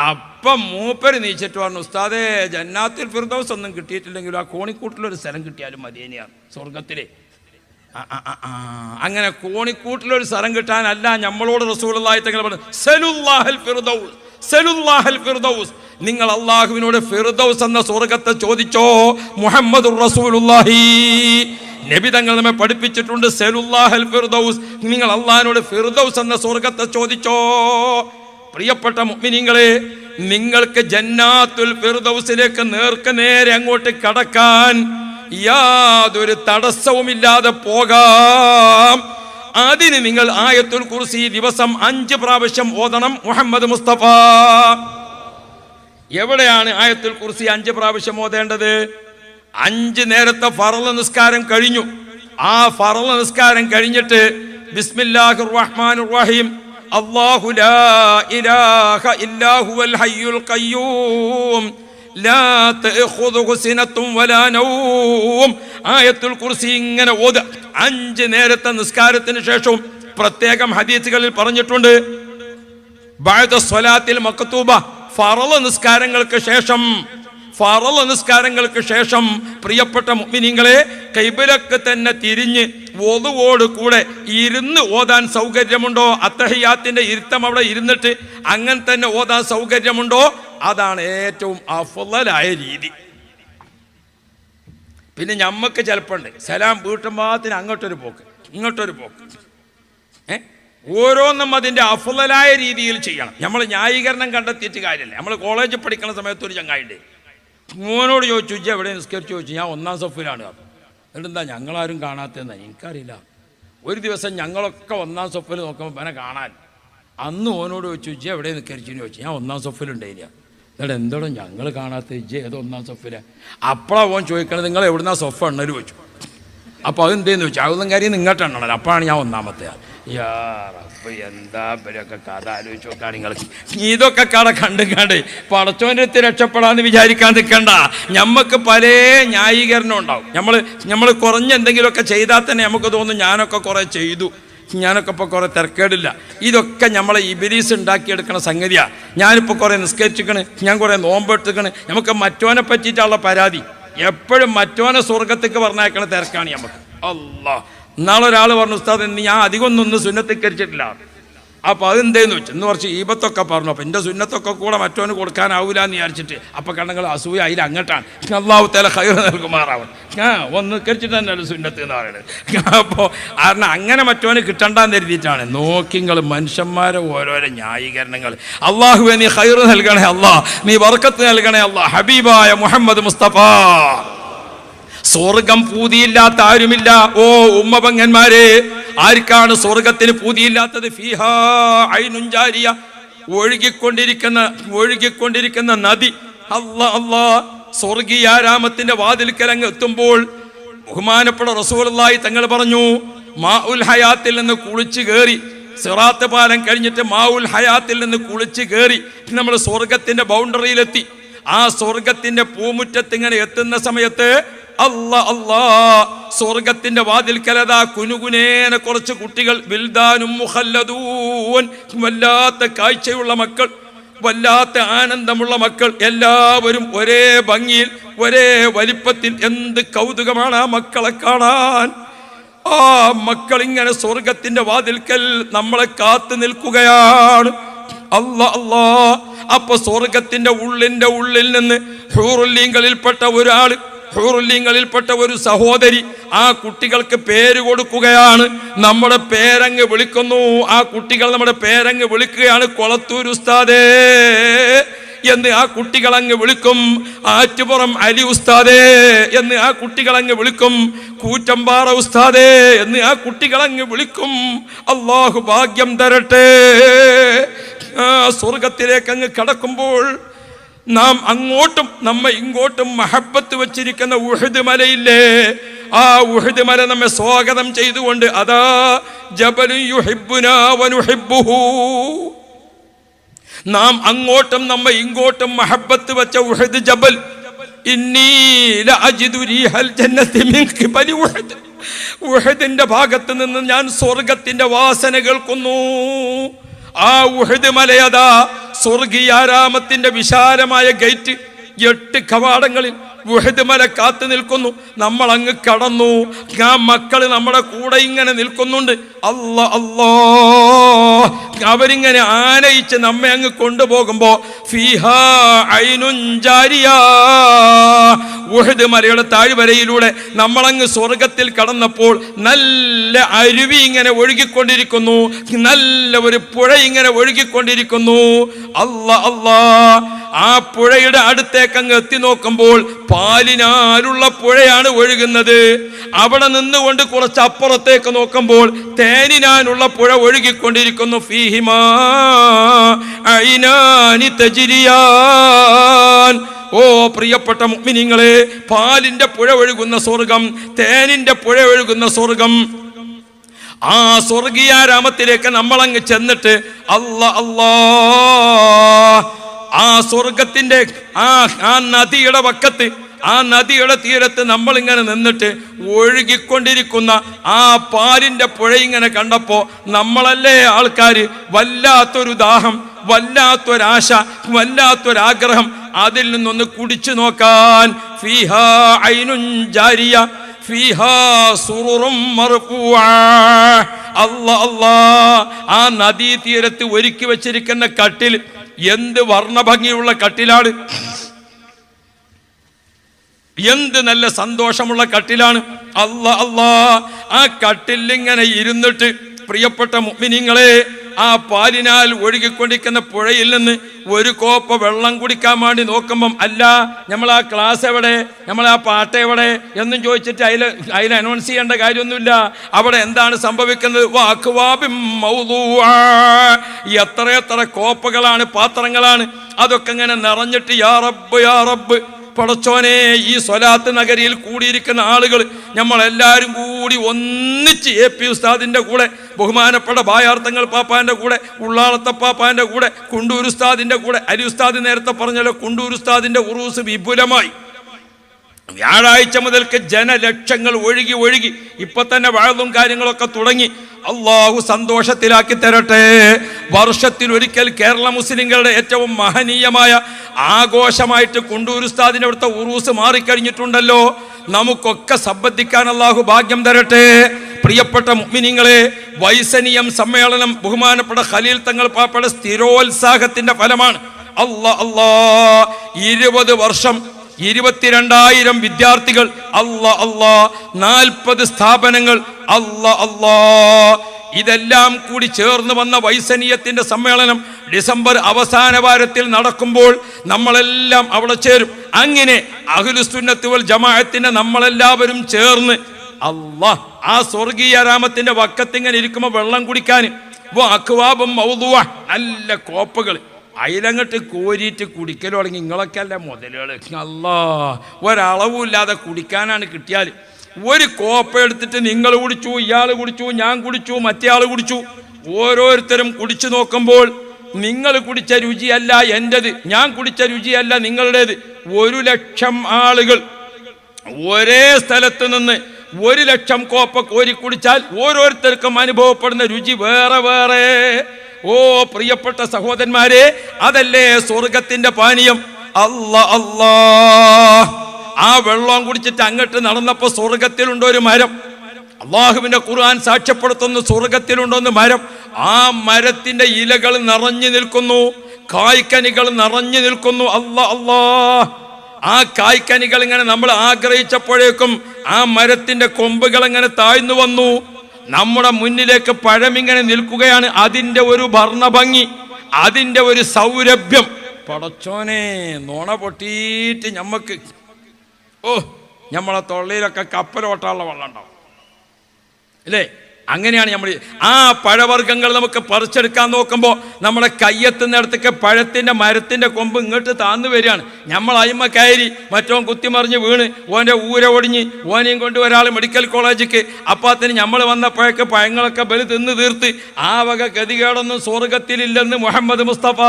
അപ്പം മൂപ്പര് നീച്ചിട്ട് പറഞ്ഞു, ഉസ്താദേ ജന്നാത്തുൽ ഫിർദൗസ് ഒന്നും കിട്ടിയിട്ടില്ലെങ്കിലും ആ കോണിക്കൂട്ടിലൊരു സ്ഥലം കിട്ടിയാലും മതിയനെയാണ് സ്വർഗത്തിലെ. അങ്ങനെ കോണിക്കൂട്ടിലൊരു സ്ഥലം കിട്ടാനല്ല നമ്മളോട് റസൂലുള്ളാഹി തങ്ങൾ പറഞ്ഞു, സലുല്ലാഹൽ ഫിർദൗസ്, സലുല്ലാഹൽ ഫിർദൗസ്. നിങ്ങൾ അള്ളാഹുവിനോട് ഫിർദൗസ് എന്ന സ്വർഗത്തെ ചോദിച്ചോ. മുഹമ്മദുർ റസൂലുള്ളാഹി നബി തങ്ങൾ നമ്മെ പഠിപ്പിച്ചിട്ടുണ്ട്, സലുല്ലാഹൽ ഫിർദൗസ്. നിങ്ങൾ അള്ളാഹിനോട് ഫിർദൗസ് എന്ന സ്വർഗത്തെ ചോദിച്ചോ. പ്രിയപ്പെട്ട മുഅ്മിനീങ്ങളെ, നിങ്ങൾക്ക് ജന്നാത്തുൽ ഫിർദൗസിലേക്ക് നേർക്ക് നേരെ അങ്ങോട്ട് കടക്കാൻ യാതൊരു തടസ്സവുമില്ലാതെ പോകാം. അതിന് നിങ്ങൾ ആയത്തുൽ കുർസി ദിവസം 5 പ്രാവശ്യം ഓതണം മുഹമ്മദ് മുസ്തഫ. എവിടെയാണ് ആയത്തുൽ കുർസി 5 പ്രാവശ്യം ഓതേണ്ടത്? 5 നേരത്തെ ഫർള് നിസ്കാരം കഴിഞ്ഞു. ആ ഫർള് നിസ്കാരം കഴിഞ്ഞിട്ട് ബിസ്മില്ലാഹിർ റഹ്മാനിർ റഹീം അല്ലാഹു ലാ ഇലാഹ ഇല്ലാ ഹുവൽ ഹയ്യുൽ ഖയ്യൂം ലാ തഅഖുദുഹു സിനത്തും വലാ നൗം. ആയത്തുൽ കുർസി ഇങ്ങനെ ഓതുക 5 നേരത്തെ നിസ്കാരത്തിന് ശേഷവും. പ്രത്യേകം ഹദീസുകളിൽ പറഞ്ഞിട്ടുണ്ട്, ബഅദ സ്വലാത്തിൽ മക്തൂബ, ഫർള് നിസ്കാരങ്ങൾക്ക് ശേഷം, ഫർള് നിസ്കാരങ്ങൾക്ക് ശേഷം പ്രിയപ്പെട്ട മുഅ്മിനീങ്ങളെ, ഖിബ്ലക്ക് തന്നെ തിരിഞ്ഞ് വുളുവോട് കൂടെ ഇരുന്ന് ഓതാൻ സൗകര്യമുണ്ടോ? അത്തഹിയാത്തിന്റെ ഇരുത്തം അവിടെ ഇരുന്നിട്ട് അങ്ങനെ തന്നെ ഓതാൻ സൗകര്യമുണ്ടോ? അതാണ് ഏറ്റവും അഫ്ളലായ രീതി. പിന്നെ ഞമ്മക്ക് ചിലപ്പോൾ ഉണ്ട് സലാം വീട്ടുമ്പോഴത്തിന് അങ്ങോട്ടൊരു പോക്ക് ഇങ്ങോട്ടൊരു പോക്ക്. ഓരോന്നും അതിൻ്റെ അഫ്ളലായ രീതിയിൽ ചെയ്യണം. നമ്മൾ ന്യായീകരണം കണ്ടെത്തിയിട്ട് കാര്യമില്ല. നമ്മൾ കോളേജിൽ പഠിക്കുന്ന സമയത്ത് ഒരു ചങ്ങായിണ്ട്, മോനോട് ചോദിച്ചു, ഇജ്ജ് എവിടെ നിസ്കരിച്ചു ചോദിച്ചു. ഞാൻ 1-ാം സഫിലാണ്. എന്നിട്ടെന്താ ഞങ്ങളാരും കാണാത്തതെന്നാ? എനിക്കറിയില്ല. ഒരു ദിവസം ഞങ്ങളൊക്കെ 1-ാം സഫിൽ നോക്കുമ്പോൾ അവനെ കാണാൻ അന്ന് ഓനോട് ചോദിച്ചു ഇജ്ജ് എവിടെ നിൽക്കരിച്ചെന്ന് ചോദിച്ചു. ഞാൻ 1-ാം സഫിലുണ്ടായില്ല. എന്നിട്ട് എന്തോടും ഞങ്ങൾ കാണാത്ത ഇജ്ജ് ഏതോ 1-ാം സഫില. അപ്പോഴാണ് ഓൻ ചോദിക്കണത് നിങ്ങൾ എവിടുന്നാ സൊഫ എണ്ണൽ ചോദിച്ചു. അപ്പോൾ അതെന്തേന്ന് ചോദിച്ചു. അതൊന്നും കാര്യം നിങ്ങോട്ട് എണ്ണണല്ലോ. അപ്പോഴാണ് ഞാൻ 1-ാമത്തെ. യാ റബ്ബ്, എന്താ ഇവരൊക്കെ കഥ ആലോചിച്ച് നോക്കാം. നിങ്ങൾ ഇതൊക്കെ കട കണ്ടും പടച്ചോൻ്റെ അടുത്ത് രക്ഷപ്പെടാമെന്ന് വിചാരിക്കാൻ നിൽക്കണ്ട. ഞമ്മക്ക് പല ന്യായീകരണം ഉണ്ടാവും. നമ്മൾ കുറഞ്ഞ എന്തെങ്കിലുമൊക്കെ ചെയ്താൽ തന്നെ നമുക്ക് തോന്നും ഞാനൊക്കെ കുറേ ചെയ്തു, ഞാനൊക്കെ ഇപ്പോൾ കുറേ തിരക്കേടില്ല. ഇതൊക്കെ നമ്മളെ ഇബ്ലീസ് ഉണ്ടാക്കിയെടുക്കണ സംഗതിയാണ്. ഞാനിപ്പോൾ കുറേ നിസ്കരിച്ചിക്കണ്, ഞാൻ കുറേ നോമ്പെടുത്തിക്കണ്. നമുക്ക് മറ്റോനെ പറ്റിയിട്ടുള്ള പരാതി എപ്പോഴും മറ്റോനെ സ്വർഗത്തേക്ക് പറഞ്ഞയക്കണ തിരക്കാണ് നമുക്ക്. അല്ലാഹ്, ഇന്നാളെ ഒരാൾ പറഞ്ഞു ഉസ്താദ് ഞാൻ അധികം ഒന്നും സുന്നത്തിക്കരിച്ചിട്ടില്ല. അപ്പോൾ അതെന്തേന്ന് വെച്ചു. ഇന്ന് കുറച്ച് ഈബത്തൊക്കെ പറഞ്ഞു. അപ്പോൾ എൻ്റെ സുന്നത്തൊക്കെ കൂടെ മറ്റോന് കൊടുക്കാനാവില്ല എന്ന് വിചാരിച്ചിട്ട് അപ്പം കണ്ണങ്ങൾ അസൂയ അതിൽ അങ്ങോട്ടാണ്. അല്ലാഹു തആല ഖൈർ നൽകുമാറാവൻ. ഒന്ന് കരിച്ചിട്ട് തന്നെയല്ല സുന്നത്ത് എന്ന് പറയുന്നത്. അപ്പോൾ കാരണം അങ്ങനെ മറ്റോന് കിട്ടണ്ടെന്ന് കരുതിയിട്ടാണ്. നോക്കിങ്ങൾ മനുഷ്യന്മാരെ ഓരോരോ ന്യായീകരണങ്ങൾ. അള്ളാഹുവെ നീ ഖൈർ നൽകണേ അല്ലാഹ്, നീ ബർക്കത്ത് നൽകണേ അല്ലാഹ്. ഹബീബായ മുഹമ്മദ് മുസ്തഫ. സ്വർഗം പൂതിയില്ലാത്ത ആരുമില്ല. ഓ ഉമ്മപങ്ങന്മാരെ, ആർക്കാണ് സ്വർഗത്തിന് പൂതിയില്ലാത്തത്? ഫീഹാ ഐനുൻ ജാരിയ, ഒഴുകിക്കൊണ്ടിരിക്കുന്ന നദി. അല്ലാ അല്ലാ, സ്വർഗീയാരാമത്തിന്റെ വാതിൽക്കലങ്ങ് എത്തുമ്പോൾ ബഹുമാനപ്പെട്ട റസൂലുള്ളാഹി തങ്ങൾ പറഞ്ഞു, മാഉൽ ഹയാത്തിൽ നിന്ന് കുളിച്ചു കയറി, സിറാത്ത് പാലം കഴിഞ്ഞിട്ട് മാഉൽ ഹയാത്തിൽ നിന്ന് കുളിച്ചു കയറി നമ്മൾ സ്വർഗത്തിന്റെ ബൗണ്ടറിയിലെത്തി. ആ സ്വർഗത്തിന്റെ പൂമുറ്റത്ത് ഇങ്ങനെ എത്തുന്ന സമയത്ത് അല്ലാ അല്ലാ, സ്വർഗത്തിന്റെ വാതിൽക്കലതാ കുനുകുനേന കുറച്ച് കുട്ടികൾ, വിൽദാനും മുഖല്ലദൂൻ, വല്ലാത്ത കാഴ്ചയുള്ള മക്കൾ, വല്ലാത്ത ആനന്ദമുള്ള മക്കൾ, എല്ലാവരും ഒരേ ഭംഗിയിൽ ഒരേ വലിപ്പത്തിൽ. എന്ത് കൗതുകമാണ് ആ മക്കളെ കാണാൻ. ആ മക്കൾ ഇങ്ങനെ സ്വർഗത്തിന്റെ വാതിൽക്കൽ നമ്മളെ കാത്തു നിൽക്കുകയാണ്. അല്ലാ അല്ലാ. അപ്പൊ സ്വർഗത്തിന്റെ ഉള്ളിൽ നിന്ന് ഹൂറുല്ലിങ്ങളിൽപ്പെട്ട ഒരു സഹോദരി ആ കുട്ടികൾക്ക് പേര് കൊടുക്കുകയാണ്. നമ്മുടെ പേരങ്ങ് വിളിക്കുന്നു. ആ കുട്ടികൾ നമ്മുടെ പേരങ്ങ് വിളിക്കുകയാണ്. കൊളത്തൂർ ഉസ്താദേ എന്ന് ആ കുട്ടികളങ്ങ് വിളിക്കും. ആറ്റുപുറം അലി ഉസ്താദേ എന്ന് ആ കുട്ടികളങ്ങ് വിളിക്കും. കൂറ്റമ്പാറ ഉസ്താദേ എന്ന് ആ കുട്ടികളങ്ങ് വിളിക്കും. അല്ലാഹു ഭാഗ്യം തരട്ടെ. സ്വർഗത്തിലേക്ക് അങ്ങ് കടക്കുമ്പോൾ നാം അങ്ങോട്ടും നമ്മെ ഇങ്ങോട്ടും മഹബത്ത് വെച്ചിരിക്കുന്ന ഉഹദ് മലയില്ലേ, ആ ഉഹദ് മല നമ്മെ സ്വാഗതം ചെയ്തുകൊണ്ട് അതാ ജബലു യുഹിബ്ബുനാ വനുഹിബ്ബുഹു. നാം അങ്ങോട്ടും നമ്മെ ഇങ്ങോട്ടും മഹബത്ത് വെച്ച ഉഹദ് ജബൽ. ഇന്നി ലഅജിദു റീഹൽ ജന്നത്തി മിൻ ഖിബലി ഉഹദ്. ഉഹദിന്റെ ഭാഗത്ത് നിന്ന് ഞാൻ സ്വർഗത്തിന്റെ വാസന കേൾക്കുന്നു. ആ ഉഹദ് മലയതാ സ്വർഗീയാരാമത്തിന്റെ വിശാലമായ ഗേറ്റ്, 8 കവാടങ്ങളിൽ ഉഹദ് മല കാത്തു നിൽക്കുന്നു. നമ്മൾ അങ്ങ് കടന്നു. ആ മക്കള് നമ്മുടെ കൂടെ ഇങ്ങനെ നിൽക്കുന്നുണ്ട്. അല്ലാ അല്ലാ, അവരിങ്ങനെ ആനയിച്ച് നമ്മെ അങ്ങ് കൊണ്ടുപോകുമ്പോ ഫീഹാ ഐനുൻ ജാരിയ, ഉഹദ് മലയുടെ താഴ്വരയിലൂടെ നമ്മളങ്ങ് സ്വർഗത്തിൽ കടന്നപ്പോൾ നല്ല അരുവി ഇങ്ങനെ ഒഴുകിക്കൊണ്ടിരിക്കുന്നു. നല്ല ഒരു പുഴ ഇങ്ങനെ ഒഴുകിക്കൊണ്ടിരിക്കുന്നു. അല്ലാ അല്ലാ. ആ പുഴയുടെ അടുത്തേക്ക് അങ്ങ് എത്തി നോക്കുമ്പോൾ പാലിനാലുള്ള പുഴയാണ് ഒഴുകുന്നത്. അവിടെ നിന്നുകൊണ്ട് കുറച്ച് അപ്പുറത്തേക്ക് നോക്കുമ്പോൾ തേനിനാനുള്ള പുഴ ഒഴുകിക്കൊണ്ടിരിക്കുന്നു. ഫീഹിമാ ഐനാനി തജ്രിയാൻ. ഓ പ്രിയപ്പെട്ട മുഅ്മിനീങ്ങളെ, പാലിന്റെ പുഴ ഒഴുകുന്ന സ്വർഗം, തേനിന്റെ പുഴ ഒഴുകുന്ന സ്വർഗം. ആ സ്വർഗീയാരാമത്തിലേക്ക് നമ്മളങ്ങ് ചെന്നിട്ട് അല്ലാ അല്ലാ, ആ സ്വർഗത്തിന്റെ ആ നദിയുടെ വക്കത്ത്, ആ നദിയുടെ തീരത്ത് നമ്മളിങ്ങനെ നിന്നിട്ട് ഒഴുകിക്കൊണ്ടിരിക്കുന്ന ആ പാലിന്റെ പുഴ ഇങ്ങനെ കണ്ടപ്പോ നമ്മളല്ലേ ആൾക്കാർ വല്ലാത്തൊരു ദാഹം, വല്ലാത്തൊരാശ, വല്ലാത്തൊരാഗ്രഹം അതിൽ നിന്നൊന്ന് കുടിച്ചു നോക്കാൻ. ഫീഹാ ഐനുൻ ജാരിയ ഫീഹാ സുറുറും മർഫൂഅ. അല്ലാ അല്ലാ, ആ നദീ തീരത്ത് ഒരുക്കി വെച്ചിരിക്കുന്ന കട്ടിൽ എന്ത് വർണ്ണഭംഗിയുള്ള കട്ടിലാണ്, എന്ത് നല്ല സന്തോഷമുള്ള കട്ടിലാണ്. അല്ലാ അല്ലാ. ആ കട്ടിലിങ്ങനെ ഇരുന്നിട്ട് പ്രിയപ്പെട്ട മുഅ്മിനീങ്ങളെ, ആ പാലിനാൽ ഒഴുകിക്കൊണ്ടിരിക്കുന്ന പുഴയിൽ നിന്ന് ഒരു കോപ്പ വെള്ളം കുടിക്കാൻ വേണ്ടി നോക്കുമ്പം അല്ല നമ്മൾ ആ ക്ലാസ് എവിടെ, നമ്മൾ ആ പാട്ട് എവിടെ എന്നും ചോദിച്ചിട്ട് അതിൽ അനൗൺസ് ചെയ്യേണ്ട കാര്യമൊന്നുമില്ല. അവിടെ എന്താണ് സംഭവിക്കുന്നത്? എത്ര കോപ്പകളാണ്, പാത്രങ്ങളാണ്, അതൊക്കെ ഇങ്ങനെ നിറഞ്ഞിട്ട് യാ റബ്ബ് യാ റബ്ബ്, പടച്ചോനെ ഈ സ്വലാത്ത് നഗരിയിൽ കൂടിയിരിക്കുന്ന ആളുകൾ നമ്മളെല്ലാവരും കൂടി ഒന്നിച്ച് AP ഉസ്താദിൻ്റെ കൂടെ, ബഹുമാനപ്പെട്ട ബായാർത്ഥങ്ങൾ പാപ്പാൻ്റെ കൂടെ, ഉള്ളാളത്ത പാപ്പാൻ്റെ കൂടെ, കുണ്ടൂർ ഉസ്താദിൻ്റെ കൂടെ, അരി ഉസ്താദ് നേരത്തെ പറഞ്ഞല്ലോ കുണ്ടൂർ ഉസ്താദിൻ്റെ ഉറൂസ് വിപുലമായി വ്യാഴാഴ്ച മുതൽക്ക് ജനലക്ഷങ്ങൾ ഒഴുകി ഇപ്പൊ തന്നെ വഅദും കാര്യങ്ങളൊക്കെ തുടങ്ങി. അള്ളാഹു സന്തോഷത്തിലാക്കി തരട്ടെ. വർഷത്തിൽ ഒരിക്കൽ കേരള മുസ്ലിങ്ങളുടെ ഏറ്റവും മഹനീയമായ ആഘോഷമായിട്ട് കുണ്ടൂർ ഉസ്താദിന്റെ അവിടുത്തെ ഉറൂസ് മാറിക്കഴിഞ്ഞിട്ടുണ്ടല്ലോ. നമുക്കൊക്കെ സംബന്ധിക്കാൻ അള്ളാഹു ഭാഗ്യം തരട്ടെ. പ്രിയപ്പെട്ട മുഅ്മിനീങ്ങളെ, വൈസനിയം സമ്മേളനം ബഹുമാനപ്പെട്ട ഖലീൽ തങ്ങൾ പാപ്പയുടെ സ്ഥിരോത്സാഹത്തിന്റെ ഫലമാണ്. 20 വർഷം, 22,000 വിദ്യാർത്ഥികൾ, 40 സ്ഥാപനങ്ങൾ, ഇതെല്ലാം കൂടി ചേർന്ന് വന്ന വൈസനീയത്തിന്റെ സമ്മേളനം ഡിസംബർ അവസാന വാരത്തിൽ നടക്കുമ്പോൾ നമ്മളെല്ലാം അവിടെ ചേരും. അങ്ങനെ അഹ്ലുസുന്നത്ത് വൽ ജമാഅത്തിന്റെ നമ്മളെല്ലാവരും ചേർന്ന് ആ സ്വർഗീയ രാമത്തിന്റെ വക്കത്തിങ്ങനെ ഇരിക്കുമ്പോൾ വെള്ളം കുടിക്കാൻ നല്ല കോപ്പകൾ അയിലങ്ങട്ട് കോരിയിട്ട് കുടിക്കൽ തുടങ്ങി. നിങ്ങളൊക്കെ അല്ല മുതലുകൾ. ഒരളവുമില്ലാതെ കുടിക്കാനാണ് കിട്ടിയാൽ. ഒരു കോപ്പ എടുത്തിട്ട് നിങ്ങൾ കുടിച്ചു, ഇയാൾ കുടിച്ചു, ഞാൻ കുടിച്ചു, മറ്റേ ആൾ കുടിച്ചു. ഓരോരുത്തരും കുടിച്ചു നോക്കുമ്പോൾ നിങ്ങൾ കുടിച്ച രുചിയല്ല എൻ്റെത്, ഞാൻ കുടിച്ച രുചിയല്ല നിങ്ങളുടേത്. 1,00,000 ആളുകൾ ഒരേ സ്ഥലത്ത് നിന്ന് 1,00,000 കോപ്പ കോരി കുടിച്ചാൽ ഓരോരുത്തർക്കും അനുഭവപ്പെടുന്ന രുചി വേറെ വേറെ. ഓ പ്രിയപ്പെട്ട സഹോദരന്മാരെ, അതല്ലേ സ്വർഗത്തിന്റെ പാനീയം. ആ വെള്ളം കുടിച്ചിട്ട് അങ്ങോട്ട് നടന്നപ്പോ സ്വർഗത്തിലുണ്ടോ ഒരു മരം. അള്ളാഹുവിന്റെ ഖുർആൻ സാക്ഷ്യപ്പെടുത്തുന്നു സ്വർഗത്തിലുണ്ടോന്ന് മരം. ആ മരത്തിന്റെ ഇലകൾ നിറഞ്ഞു നിൽക്കുന്നു, കായ്ക്കനികൾ നിറഞ്ഞു നിൽക്കുന്നു. ആ കായ്ക്കനികൾ ഇങ്ങനെ നമ്മൾ ആഗ്രഹിച്ചപ്പോഴേക്കും ആ മരത്തിന്റെ കൊമ്പുകൾ ഇങ്ങനെ താഴ്ന്നു വന്നു. നമ്മുടെ മുന്നിലേക്ക് പഴമിങ്ങനെ നിൽക്കുകയാണ്. അതിൻ്റെ ഒരു വർണ്ണഭംഗി, അതിൻ്റെ ഒരു സൗരഭ്യം. പടച്ചോനെ, നോണ പൊട്ടിയിട്ട് ഞമ്മക്ക് നമ്മളെ തൊള്ളയിലൊക്കെ കപ്പലോട്ടാനുള്ള വെള്ളം ഉണ്ടാവും അല്ലേ? അങ്ങനെയാണ് നമ്മൾ ആ പഴവർഗ്ഗങ്ങൾ നമുക്ക് പറിച്ചെടുക്കാൻ നോക്കുമ്പോൾ നമ്മുടെ കയ്യെത്തുന്നിടത്തേക്ക് പഴത്തിൻ്റെ മരത്തിൻ്റെ കൊമ്പ് ഇങ്ങോട്ട് താന്നു വരികയാണ്. നമ്മൾ അയിമ കയറി മറ്റോൻ കുത്തിമറിഞ്ഞ് വീണ് ഓൻ്റെ ഊര ഒടിഞ്ഞ് ഓനെയും കൊണ്ട് ഒരാൾ മെഡിക്കൽ കോളേജിക്ക്. അപ്പാത്തിന് നമ്മൾ വന്നപ്പോഴേക്ക് പഴങ്ങളൊക്കെ ബലി തിന്ന് തീർത്ത്. ആ വക ഗതികേടൊന്നും സ്വർഗത്തിലില്ലെന്ന് മുഹമ്മദ് മുസ്തഫ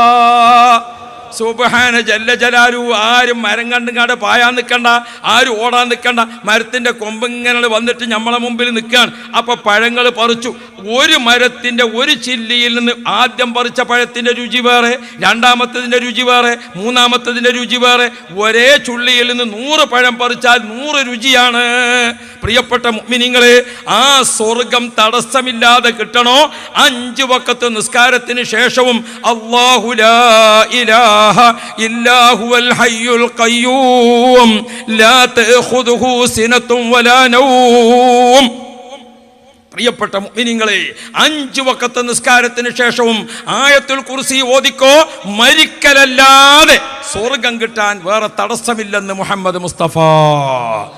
സുബ്ഹാന ജല്ല ജലാലു. ആരും മരം കണ്ടുങ്ങാണ്ട് പായാൻ നിൽക്കണ്ട, ആരും ഓടാൻ നിൽക്കണ്ട. മരത്തിൻ്റെ കൊമ്പിങ്ങനെ വന്നിട്ട് നമ്മളെ മുമ്പിൽ നിൽക്കുകയാണ്. അപ്പം പഴങ്ങൾ പറിച്ചു. ഒരു മരത്തിൻ്റെ ഒരു ചില്ലിയിൽ നിന്ന് ആദ്യം പറിച്ച പഴത്തിൻ്റെ രുചി വേറെ, രണ്ടാമത്തതിൻ്റെ രുചി വേറെ, മൂന്നാമത്തതിൻ്റെ രുചി വേറെ. ഒരേ ചുള്ളിയിൽ നിന്ന് 100 പഴം പറിച്ചാൽ 100 രുചിയാണ്. പ്രിയപ്പെട്ട മുഅ്മിനീങ്ങളെ, ആ സ്വർഗം തടസ്സമില്ലാതെ കിട്ടണോ? 5 വഖത്ത് നിസ്കാരത്തിന് ശേഷവും അല്ലാഹു ലാ ഇലാഹ ഇല്ലാ ഹുവൽ ഹയ്യുൽ ഖയ്യൂം ലാ തഅഖുദുഹു സിനത്തും വലാ നൗം. പ്രിയപ്പെട്ട മുഅ്മിനീങ്ങളെ, 5 വഖത്ത് നിസ്കാരത്തിന് ശേഷവും ആയത്തുൽ കുർസി ഓതിക്കോ. മരിക്കലല്ലാതെ സ്വർഗം കിട്ടാൻ വേറെ തടസ്സമില്ലെന്ന് മുഹമ്മദ് മുസ്തഫ.